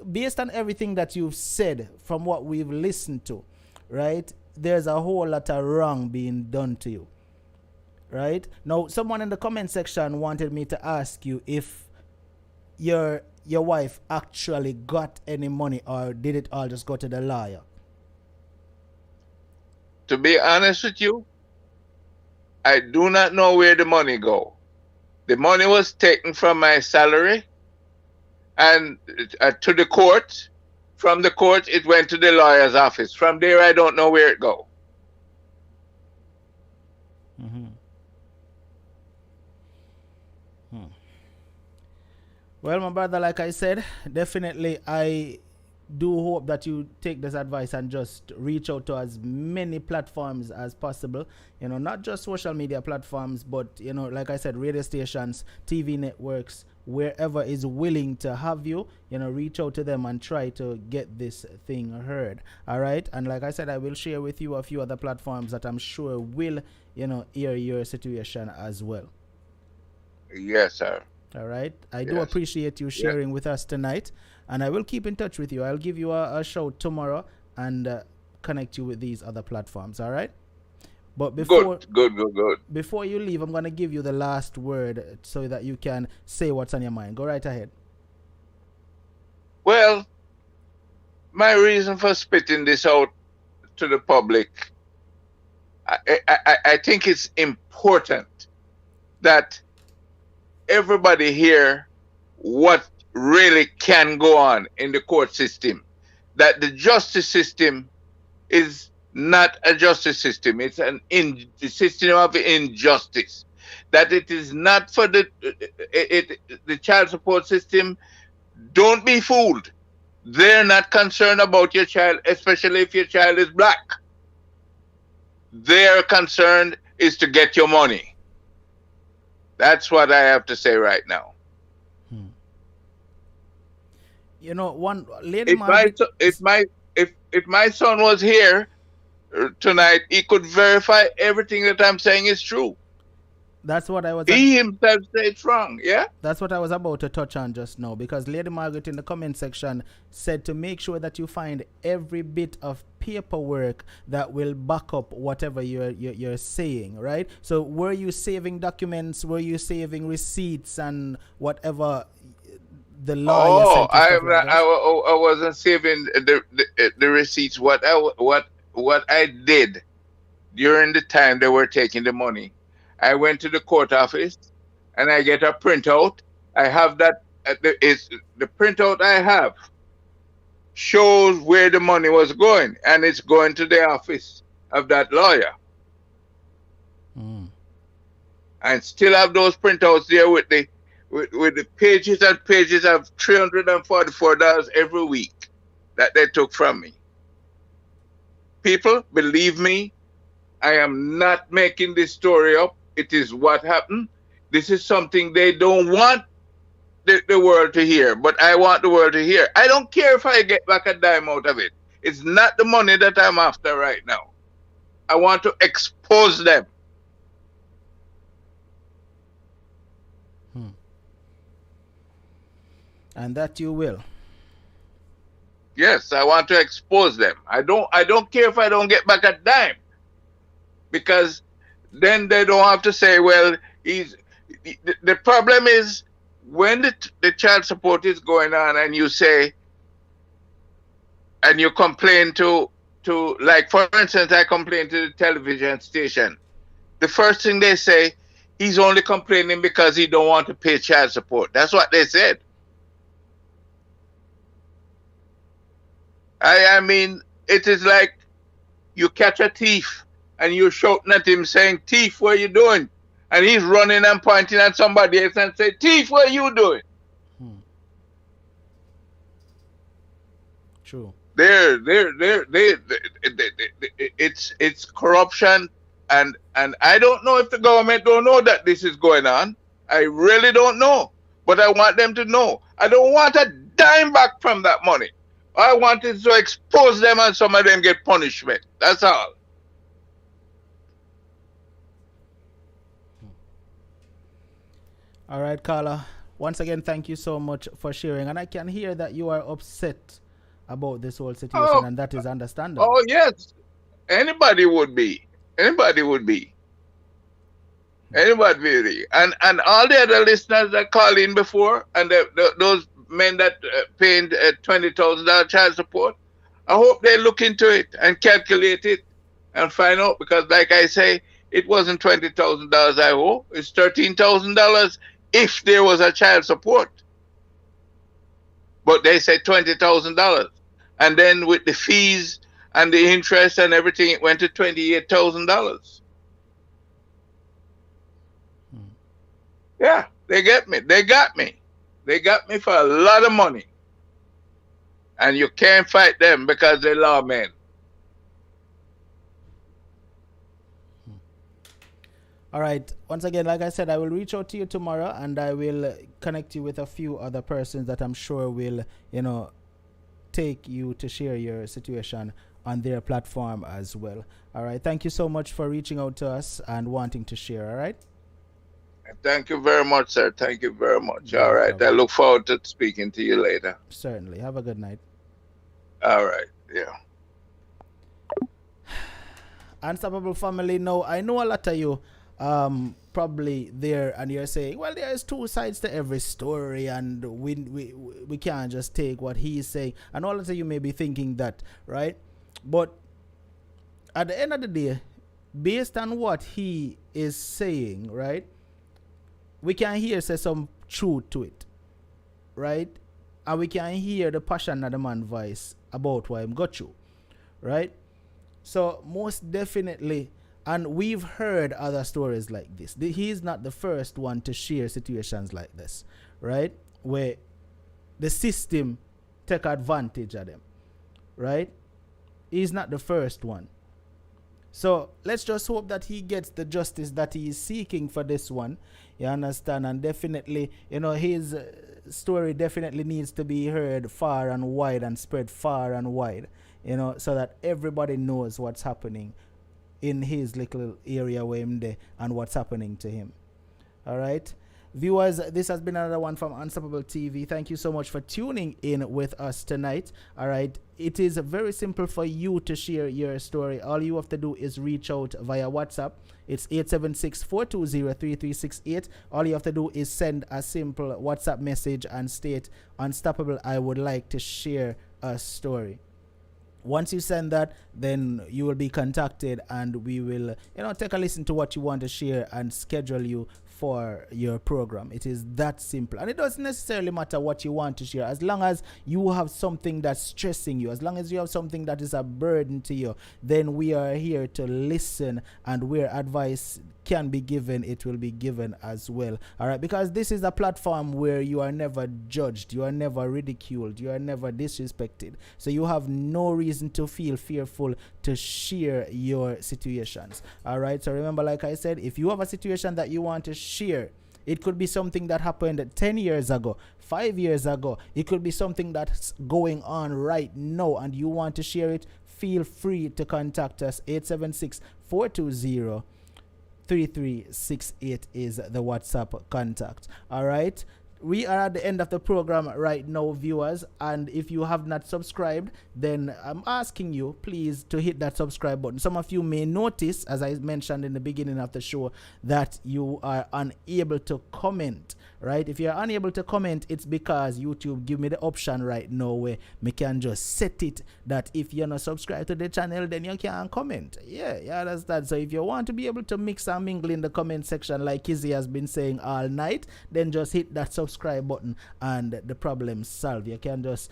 based on everything that you've said from what we've listened to, right, there's a whole lot of wrong being done to you, right? Now, someone in the comment section wanted me to ask you if your wife actually got any money, or did it all just go to the lawyer? To be honest with you, I do not know where the money go. The money was taken from my salary and to the court. From the court, it went to the lawyer's office. From there, I don't know where it go. Well, my brother, like I said, definitely I do hope that you take this advice and just reach out to as many platforms as possible. You know, not just social media platforms, but, you know, like I said, radio stations, TV networks, wherever is willing to have you, you know, reach out to them and try to get this thing heard. All right. And like I said, I will share with you a few other platforms that I'm sure will, you know, hear your situation as well. Yes, sir. All right. I do Yes. appreciate you sharing with us tonight, and I will keep in touch with you. I'll give you a shout tomorrow and connect you with these other platforms. All right. But Good. before you leave, I'm gonna give you the last word so that you can say what's on your mind. Go right ahead. Well, my reason for spitting this out to the public, I think it's important that everybody hear what really can go on in the court system. That the justice system is not a justice system. It's the system of injustice. That it is not for the child support system. Don't be fooled. They're not concerned about your child, especially if your child is black. Their concern is to get your money. That's what I have to say right now. You know, one lady. If my son was here tonight, he could verify everything that I'm saying is true. That's what I was. He himself said it's wrong. Yeah. That's what I was about to touch on just now, because Lady Margaret in the comment section said to make sure that you find every bit of paperwork that will back up whatever you're saying, right? So were you saving documents? Were you saving receipts and whatever the lawyer said? I wasn't saving the receipts. What I did during the time they were taking the money, I went to the court office and I get a printout. I have that. The printout I have shows where the money was going, and it's going to the office of that lawyer. And still have those printouts there with the pages and pages of $344 every week that they took from me. People, believe me, I am not making this story up. It is what happened. This is something they don't want the world to hear, but I want the world to hear. I don't care if I get back a dime out of it. It's not the money that I'm after right now. I want to expose them. And that you will. Yes, I want to expose them. I don't care if I don't get back a dime, because then they don't have to say, well, the problem is when the child support is going on and you say, and you complain to like, for instance, I complained to the television station. The first thing they say, he's only complaining because he don't want to pay child support. That's what they said. I mean, it is like you catch a thief and you're shouting at him saying, thief, what are you doing? And he's running and pointing at somebody else and say, thief, what are you doing? True. It's corruption, and I don't know if the government don't know that this is going on. I really don't know, but I want them to know. I don't want a dime back from that money. I want it to expose them and some of them get punishment. That's all. All right, Carla. Once again, thank you so much for sharing. And I can hear that you are upset about this whole situation, and that is understandable. Oh, yes. Anybody would be. Anybody would be. Anybody really. And all the other listeners that called in before, and those men that paid $20,000 child support, I hope they look into it and calculate it and find out, because like I say, it wasn't $20,000 I owe. It's $13,000 if there was a child support. But they said $20,000. And then with the fees and the interest and everything, it went to $28,000. Yeah, they get me. They got me. They got me for a lot of money. And you can't fight them because they're lawmen. All right. Once again, like I said, I will reach out to you tomorrow, and I will connect you with a few other persons that I'm sure will, take you to share your situation on their platform as well. All right. Thank you so much for reaching out to us and wanting to share. All right. Thank you very much, sir. Thank you very much. All No right. I problem. look forward to speaking to you later. Certainly. Have a good night. All right. Yeah. Unstoppable family. No, I know a lot of you probably there and you're saying, well, there's two sides to every story and we can't just take what he's saying. And all of you may be thinking that, right? But at the end of the day, based on what he is saying, right, we can hear say some truth to it, right? And we can hear the passion of the man's voice about what him got you, right? So most definitely, and we've heard other stories like this. He's not the first one to share situations like this, right? Where the system take advantage of them, right? He's not the first one. So let's just hope that he gets the justice that he is seeking for this one. You understand? And definitely, his story definitely needs to be heard far and wide and spread far and wide, so that everybody knows what's happening in his little area where him there and what's happening to him. All right. Viewers, this has been another one from Unstoppable TV. Thank you so much for tuning in with us tonight. All right. It is very simple for you to share your story. All you have to do is reach out via WhatsApp. It's 876-420-3368. All you have to do is send a simple WhatsApp message and state, Unstoppable, I would like to share a story. Once you send that, then you will be contacted and we will, take a listen to what you want to share and schedule you for your program. It is that simple. And it doesn't necessarily matter what you want to share, as long as you have something that's stressing you, as long as you have something that is a burden to you, then we are here to listen, and where advice can be given, it will be given as well. All right, because this is a platform where you are never judged, you are never ridiculed, you are never disrespected. So you have no reason to feel fearful to share your situations. All right, so remember, like I said, if you have a situation that you want to share, it could be something that happened 10 years ago, 5 years ago. It could be something that's going on right now and you want to share it. Feel free to contact us. 876-420-3368 is the WhatsApp contact. All right. We are at the end of the program right now, viewers, and if you have not subscribed, then I'm asking you please to hit that subscribe button. Some of you may notice, as I mentioned in the beginning of the show, that you are unable to comment, right? If you're unable to comment, it's because YouTube give me the option right now where me can just set it that if you're not subscribed to the channel, then you can't comment. Yeah, you understand? So if you want to be able to mix and mingle in the comment section like Kizzy has been saying all night, then just hit that subscribe button and the problem solved. You can just,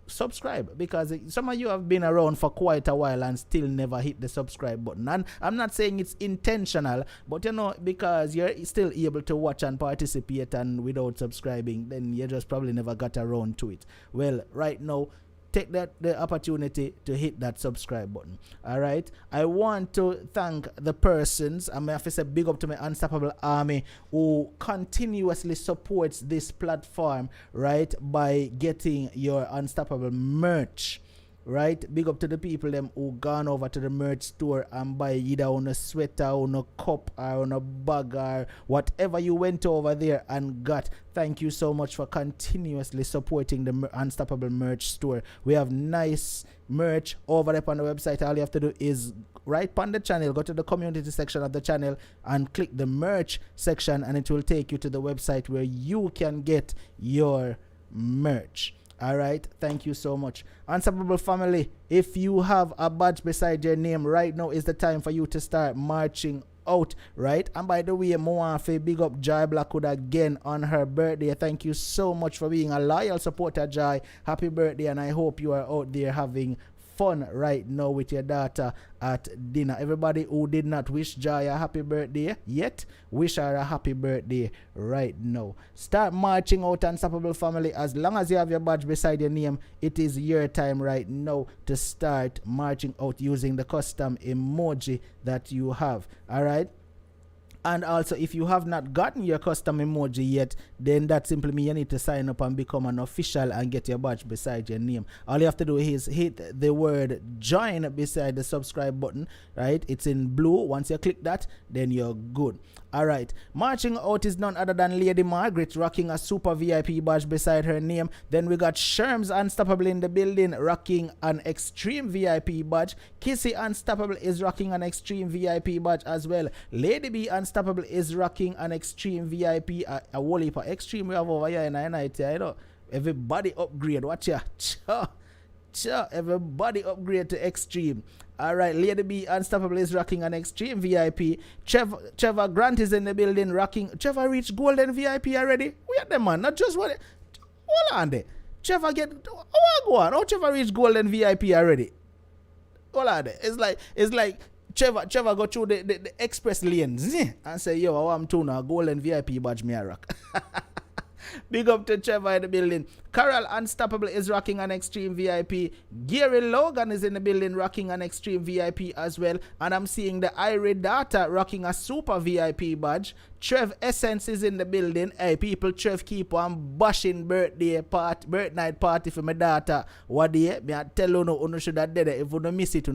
subscribe, because some of you have been around for quite a while and still never hit the subscribe button, and I'm not saying it's intentional, but because you're still able to watch and participate and without subscribing, then you just probably never got around to it. Well, right now, take the opportunity to hit that subscribe button. All right, I want to thank the persons, I'm have to say big up to my Unstoppable Army, who continuously supports this platform, right, by getting your Unstoppable merch. Right, big up to the people them who gone over to the merch store and buy either on a sweater, on a cup, or on a bag, or whatever you went over there and got. Thank you so much for continuously supporting the Unstoppable merch store. We have nice merch over there on the website. All you have to do is right on the channel, go to the community section of the channel and click the merch section, and it will take you to the website where you can get your merch. All right, thank you so much. Unstoppable family, if you have a badge beside your name, right now is the time for you to start marching out, right? And by the way, Moafe, big up Joy Blackwood again on her birthday. Thank you so much for being a loyal supporter, Joy. Happy birthday, and I hope you are out there having fun right now with your daughter at dinner. Everybody who did not wish Joy a happy birthday yet, wish her a happy birthday right now. Start marching out, Unstoppable family. As long as you have your badge beside your name, it is your time right now to start marching out using the custom emoji that you have. All right, And also, if you have not gotten your custom emoji yet, then that simply means you need to sign up and become an official and get your badge beside your name. All you have to do is hit the word join beside the subscribe button, right? It's in blue. Once you click that, then you're good. All right. Marching out is none other than Lady Margaret rocking a super VIP badge beside her name. Then we got Sherms Unstoppable in the building rocking an extreme VIP badge. Kissy Unstoppable is rocking an extreme VIP badge as well. Lady B Unstoppable is rocking an extreme VIP. A whole heap of extreme we have over here in night. You know, everybody upgrade. Watch ya. Everybody upgrade to extreme. Alright, Lady B Unstoppable is rocking an extreme VIP. Trevor Grant is in the building rocking. Trevor reached golden VIP already? We at them, man. Not just what. Hold on there. Trevor get. Go on. Oh, Trevor reached golden VIP already. Hold on there. It's like Trevor go through the express lanes and say, yo, I want to now golden VIP badge me a rock. Big up to Trevor in the building. Carol Unstoppable is rocking an extreme VIP. Gary Logan is in the building rocking an extreme VIP as well. And I'm seeing the Irie Data rocking a super VIP badge. Trev Essence is in the building. Hey people, Trev keep on bashing birthday night party for my daughter. What day? Me I tell you should have did it. If you don't miss it,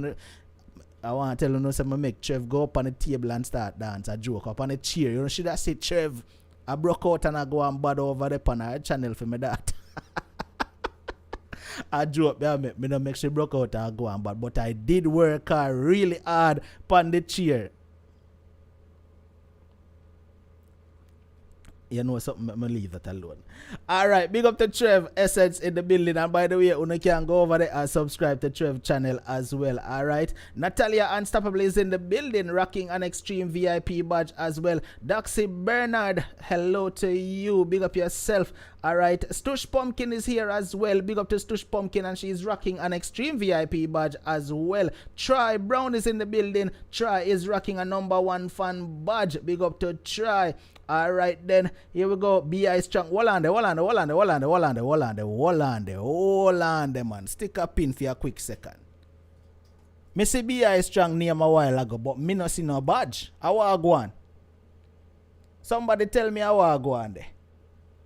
I want to tell you some make Trev go up on the table and start dance. A joke up on a chair. You know should have said Trev. I broke out and I go and bad over the on our channel for me that. I joke, me don't make sure broke out and I go and bad, but I did work really hard on the chair. You know something, I'm leave that alone. Alright, big up to Trev Essence in the building. And by the way, you can go over there and subscribe to Trev channel as well. Alright. Natalia Unstoppable is in the building rocking an extreme VIP badge as well. Doxy Bernard, hello to you. Big up yourself. Alright. Stush Pumpkin is here as well. Big up to Stush Pumpkin and she's rocking an extreme VIP badge as well. Troy Brown is in the building. Troy is rocking a _1 fan badge. Big up to Troy. Alright then, here we go. B.I. Strong. Hold on, man. Stick a pin for a quick second. Me see B.I. Strong name a while ago, but me no see no badge. How I go on? Somebody tell me how I go on there.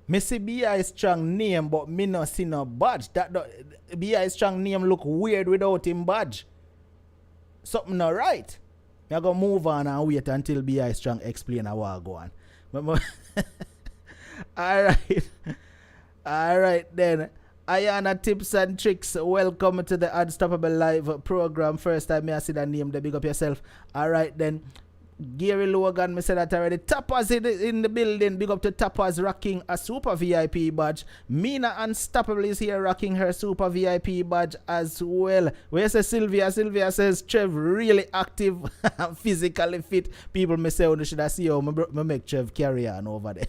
Me see B.I. Strong name, but me no see no badge. That B.I. Strong name look weird without him badge. Something not right. Me go move on and wait until B.I. Strong explain how I go on. Alright then. Ayana Tips and Tricks, welcome to the Unstoppable Live program. First time I see that name, the big up yourself. Alright then. Gary Logan, me said that already. Tappers in the building. Big up to Tappers rocking a super VIP badge. Mina Unstoppable is here rocking her super VIP badge as well. Where's Sylvia? Sylvia says Trev really active and physically fit. People may say, should I see how me make Trev carry on over there.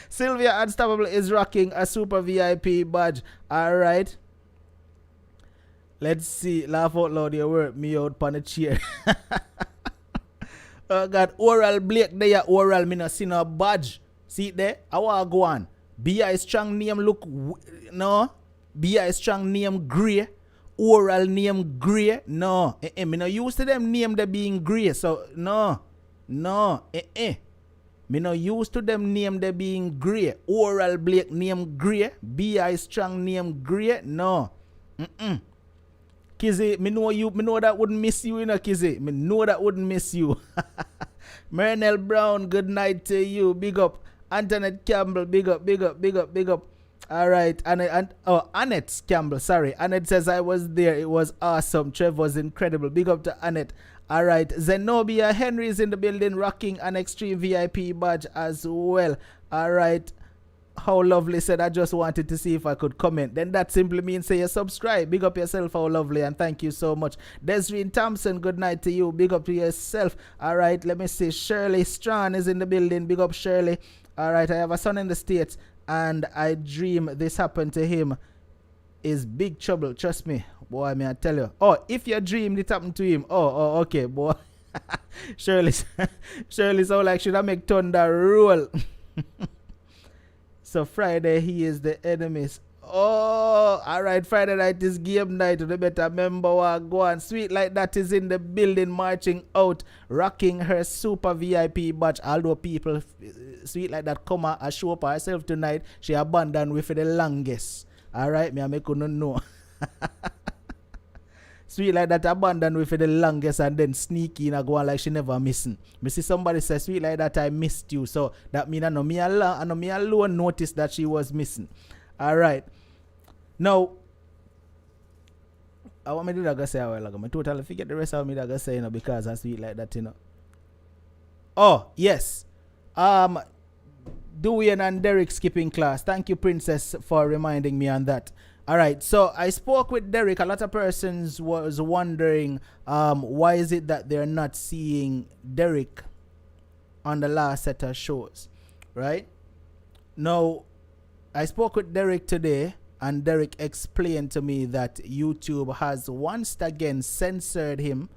Sylvia Unstoppable is rocking a super VIP badge. Alright. Let's see. Laugh out loud, you work me out on the chair. Got Oral Blake there. Oral, me not see no badge. See it there? How I go on? B.I. Strong name look. No. B.I. Strong name grey. Oral name grey. No. Me not used to them name they being grey. So, no. Me not used to them name they being grey. Oral Blake name grey. B.I. Strong name grey. No. Kizzy, me know that wouldn't miss you, Kizzy. Me know that wouldn't miss you. Mernell Brown, good night to you. Big up. Antoinette Campbell, big up. Alright. Annette Campbell, sorry. Annette says I was there. It was awesome. Trev was incredible. Big up to Annette. Alright. Zenobia Henry is in the building rocking an extreme VIP badge as well. Alright. How lovely said I just wanted to see if I could comment. Then that simply means say you subscribe. Big up yourself, how lovely, and thank you so much. Desiree Thompson, good night to you. Big up to yourself. Alright, let me see. Shirley Strawn is in the building. Big up Shirley. Alright, I have a son in the States and I dream this happened to him. Is big trouble. Trust me. Boy, may I tell you. Oh, if you dream it happened to him. Oh, okay, boy. Shirley so like should I make thunder roll? So Friday he is the enemies. Oh, all right. Friday night is game night. You better remember what go on. Sweet like that is in the building, marching out, rocking her super VIP badge. Although people, sweet like that, come and show up herself tonight. She abandoned with the longest. All right, me I make you know. Sweet like that abandoned with the longest and then sneaky and go on like she never missing. Me see somebody say sweet like that I missed you. So that mean I know me alone noticed that she was missing. All right. Now, I want me to do that say a while ago. I totally forget the rest of me that say, because I sweet like that, Oh, yes. Dwayne and Derek skipping class. Thank you, Princess, for reminding me on that. All right, so I spoke with Derek. A lot of persons was wondering why is it that they're not seeing Derek on the last set of shows, right? Now, I spoke with Derek today, and Derek explained to me that YouTube has once again censored him,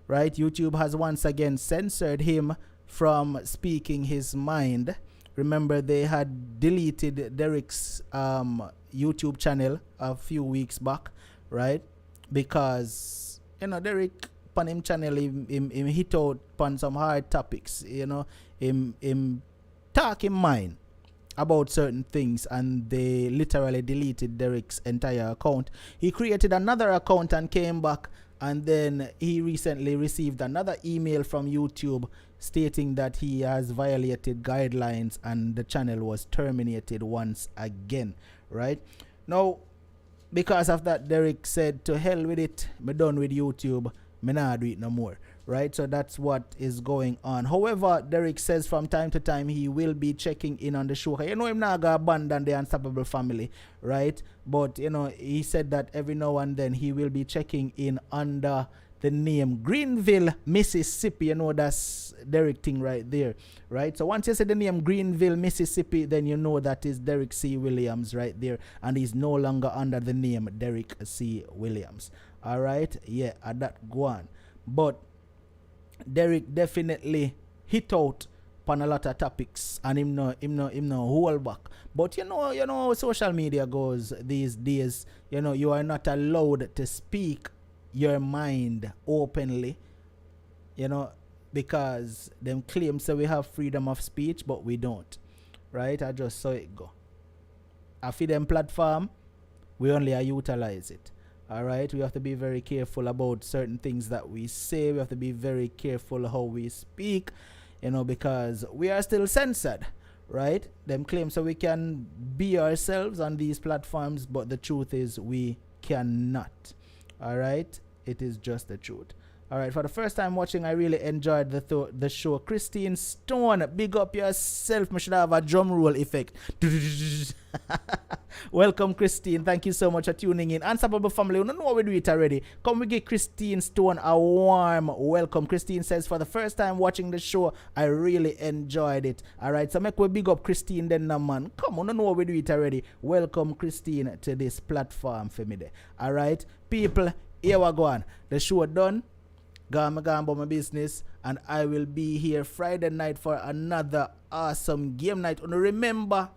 right? YouTube has once again censored him from speaking his mind. Remember, they had deleted Derek's YouTube channel a few weeks back, right? Because, Derek, on him channel, him hit out on some hard topics, him talk in mind about certain things, and they literally deleted Derek's entire account. He created another account and came back, and then he recently received another email from YouTube stating that he has violated guidelines and the channel was terminated once again, right? Now, because of that, Derek said, to hell with it, me done with YouTube, me not do it no more, right? So that's what is going on. However, Derek says from time to time he will be checking in on the show. Him not gonna abandon the Unstoppable family, right? But he said that every now and then he will be checking in under the name Greenville, Mississippi. That's Derek thing right there, right? So once you say the name Greenville, Mississippi, then you know that is Derek C. Williams right there, and he's no longer under the name Derek C. Williams. All right, yeah, at that go on. But Derek definitely hit out on a lot of topics, and him no hold back. But you know how social media goes these days. You are not allowed to speak your mind openly, because them claim say we have freedom of speech, but we don't, right? I just saw it go. I feed them platform, we only utilize it. All right, we have to be very careful about certain things that we say. We have to be very careful how we speak, because we are still censored, right? Them claim so we can be ourselves on these platforms, but the truth is we cannot. All right, it is just the truth. All right, for the first time watching, I really enjoyed the show. Christine Stone, big up yourself. I should have a drum roll effect. Welcome, Christine. Thank you so much for tuning in. Unstoppable family, we don't know what we do it already. Come, we give Christine Stone a warm welcome. Christine says, for the first time watching the show, I really enjoyed it. All right, so make we big up Christine then, man. Come on, don't know what we do it already. Welcome, Christine, to this platform for me there. All right, people, here we go on. The show done. Gone about my business, and I will be here Friday night for another awesome game night. And remember,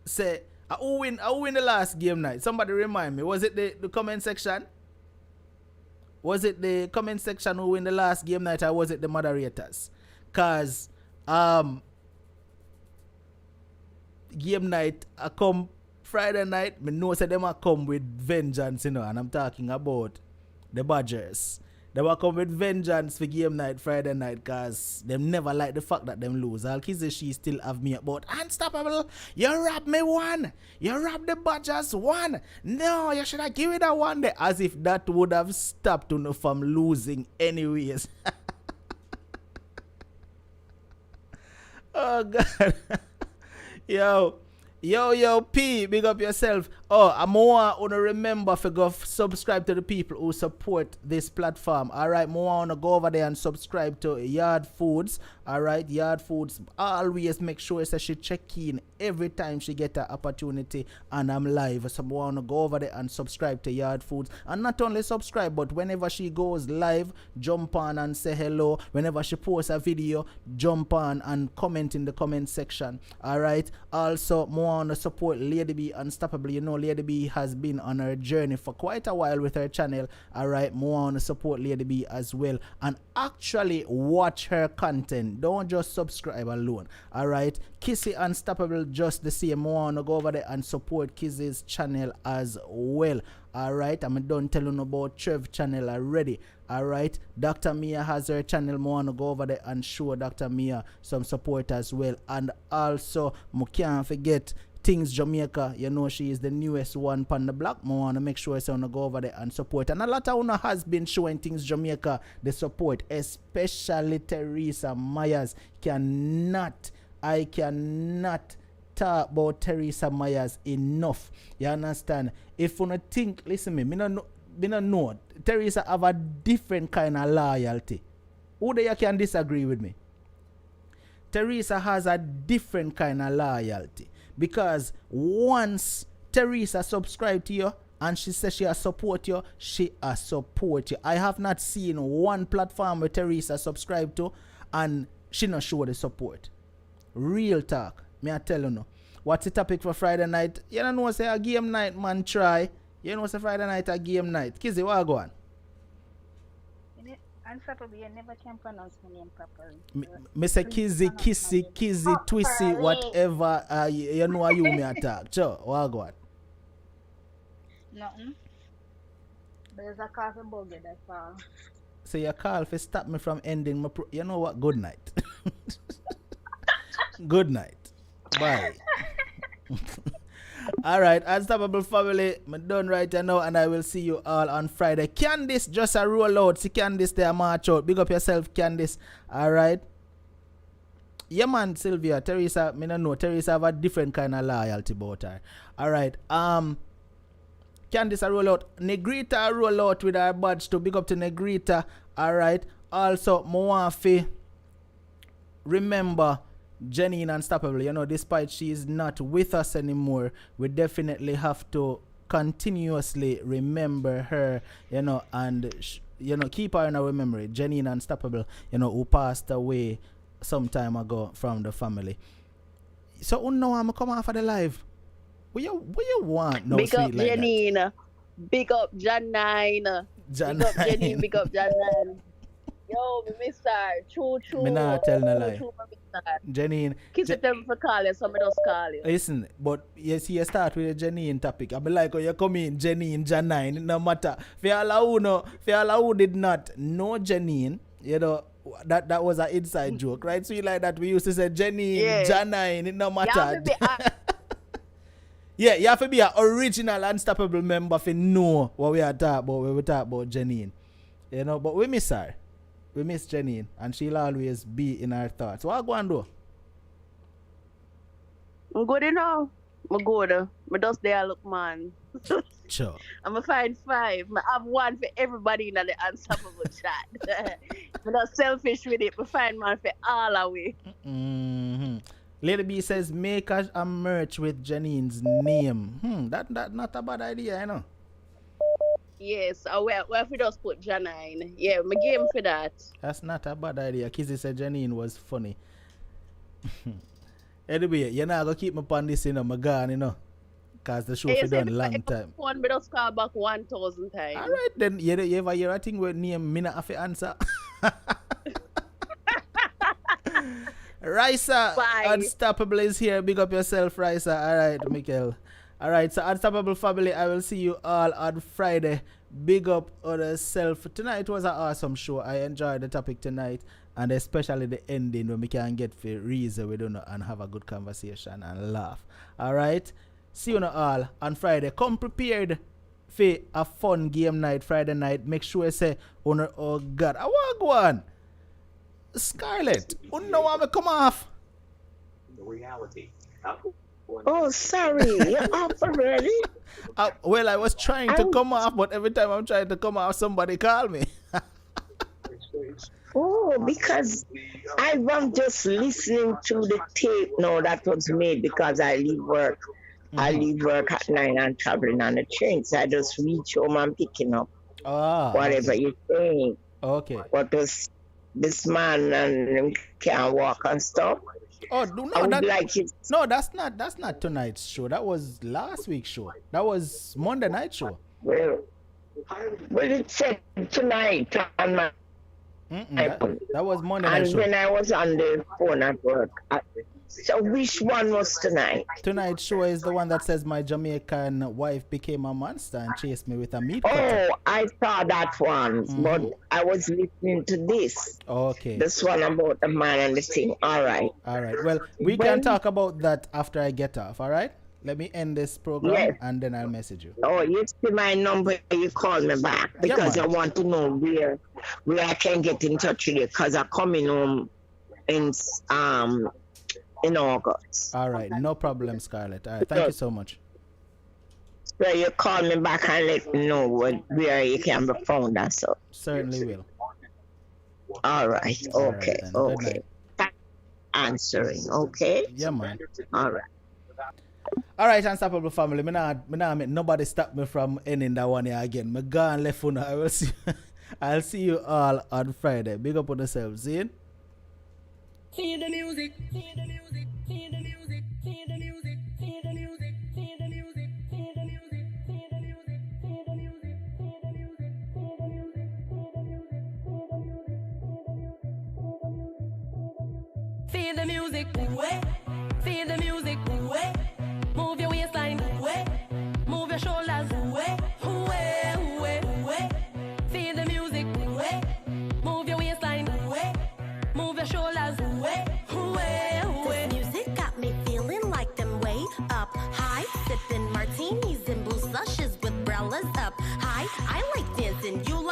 say, who win the last game night? Somebody remind me. Was it the comment section? Was it the comment section who win the last game night, or was it the moderators? Cause game night I come Friday night, me know say them a come with vengeance, and I'm talking about the Badgers. They will come with vengeance for game night Friday night, because them never like the fact that them lose. I'll kiss she still have me about Unstoppable. You robbed me one. You robbed the Badgers one. No, you should have given that one day. As if that would have stopped you from losing anyways. Oh God. Yo, P, big up yourself. Oh, I'm want to remember to go subscribe to the people who support this platform. Alright, I want to go over there and subscribe to Yard Foods. Alright, Yard Foods always make sure that she check in every time she get an opportunity and I'm live. So I want to go over there and subscribe to Yard Foods. And not only subscribe, but whenever she goes live, jump on and say hello. Whenever she posts a video, jump on and comment in the comment section. Alright, also I want to support Lady B Unstoppable. You know Lady B has been on her journey for quite a while with her channel. Alright, more on to support Lady B as well and actually watch her content. Don't just subscribe alone. Alright, Kissy Unstoppable just the same. More on to go over there and support Kissy's channel as well. Alright, I'm done telling about Trev channel already. Alright, Dr. Mia has her channel. More on to go over there and show Dr. Mia some support as well. And also, I can't forget Things Jamaica. You know she is the newest one on the block. I want to make sure I go over there and support. And a lot of una has been showing Things Jamaica the support, especially Teresa Myers. I cannot talk about Teresa Myers enough. You understand? If you don't think, listen me don't know. Teresa have a different kind of loyalty. Who there can disagree with me? Teresa has a different kind of loyalty. Because once Teresa subscribed to you and she says she has support you, she has support you. I have not seen one platform where Teresa subscribed to and she not show the support. Real talk. Me I tell you no. What's the topic for Friday night? You don't know say a game night man try. You know say Friday night a game night. Kizzy, what go on? Unstoppable, you never can pronounce my name properly. Me say Kizzy, Twissy, whatever you know you me attack. Sure, what go on? Nothing. There's a coffee burger that's all. So you call for stop me from ending my you know what? Good night. Good night. Bye. Alright, Unstoppable family, I'm done right now and I will see you all on Friday. Candice just a roll out. See Candice there march out. Big up yourself, Candice. Alright. Yeah man, Sylvia, Teresa, me no know. Teresa have a different kind of loyalty about her. Alright. Candice a roll out. Negrita a roll out with her badge too. Big up to Negrita. Alright. Also, Moafi. Remember Jenny Unstoppable, you know, despite she is not with us anymore, we definitely have to continuously remember her, you know, and keep her in our memory. Jenny Unstoppable, you know, who passed away some time ago from the family. So, now I'm come off of the live. What you want? No, big up like Janine. That. Big up Janine. Big up Janine. Big up Janine. Yo, me miss her. True. Me not tell no lie. True, Janine. Kiss it them for call you, so me just call you. Listen, but you see, you start with the Janine topic. I be like, oh, you come in Janine, Janine, no matter. For all who did not know Janine, you know, that was an inside joke, right? So you like that we used to say Janine, yeah. Janine, it no matter. Yeah, you have to be an original Unstoppable member to know what we are talking about when we talk about Janine. You know, but we miss her. We miss Janine, and she'll always be in our thoughts. What go and do? I'm good enough. I'm good. I'm just there, look, man. Sure. I'm going to find 5. I have one for everybody in the Unstoppable chat. I'm not selfish with it. I find one for all of we. Mm-hmm. Lady B says, make a merch with Janine's name. That not a bad idea, you know. Yes, where if we just put Janine. Yeah, my game for that. That's not a bad idea. Kizzy said Janine was funny. Anyway, you're not going to keep me on this, you know, my gun, you know. Because the show for done long time. One, but just call back 1,000 times. All right, then. You ever hear a thing with name, me not have to answer. Raisa, Unstoppable is here. Big up yourself, Raisa. All right, Michael. All right, so Unstoppable family, I will see you all on Friday. Big up on yourself. Tonight was an awesome show. I enjoyed the topic tonight, and especially the ending when we can get for reason we don't know and have a good conversation and laugh. All right, see you all on Friday. Come prepared for a fun game night Friday night. Make sure you say, oh God, I want one. Scarlett, you know what me come off? The reality. Oh, sorry. You're off already? Well, I was trying to come off, but every time I'm trying to come off, somebody call me. Oh, because I was just listening to the tape now that was made because I leave work. I leave work at 9 and traveling on the train. So I just reach home and picking up whatever you're saying. Okay. What was this man and can't walk and stuff? Oh no, no, that's not tonight's show. That was last week's show. That was Monday night show. Well, it said tonight on my that was Monday night and show. when I was on the phone at work. So which one was tonight? Tonight's show is the one that says my Jamaican wife became a monster and chased me with a meat cutter. Oh, I saw that one, but I was listening to this. Okay. This one about the man and the thing. All right. All right. Well, we can talk about that after I get off. All right. Let me end this program and then I'll message you. Oh, you see my number, you call me back because I want to know where I can get in touch with you because I'm coming home in August. All right, no problem, Scarlett. All right, thank you so much. So you call me back and let me know where you can be found and so. Certainly will. All right. Okay. All right, okay. Answering. Okay. Yeah, man. All right. All right, Unstoppable family. Me not make nobody stop me from ending that one here again. Me gone left for now. I will see. I'll see you all on Friday. Big up on yourselves. See you? Feel the music, feel the music, feel the music, feel the music, feel the music, feel the music, feel the music, feel the music, feel the music, feel the music, feel the music, feel the music, feel the music, move your waistline, move your shoulders, feel the music, move your waistline, move your shoulders. This music got me feeling like them way up high, sipping martinis and blue slushes with umbrellas up high. I like dancing, you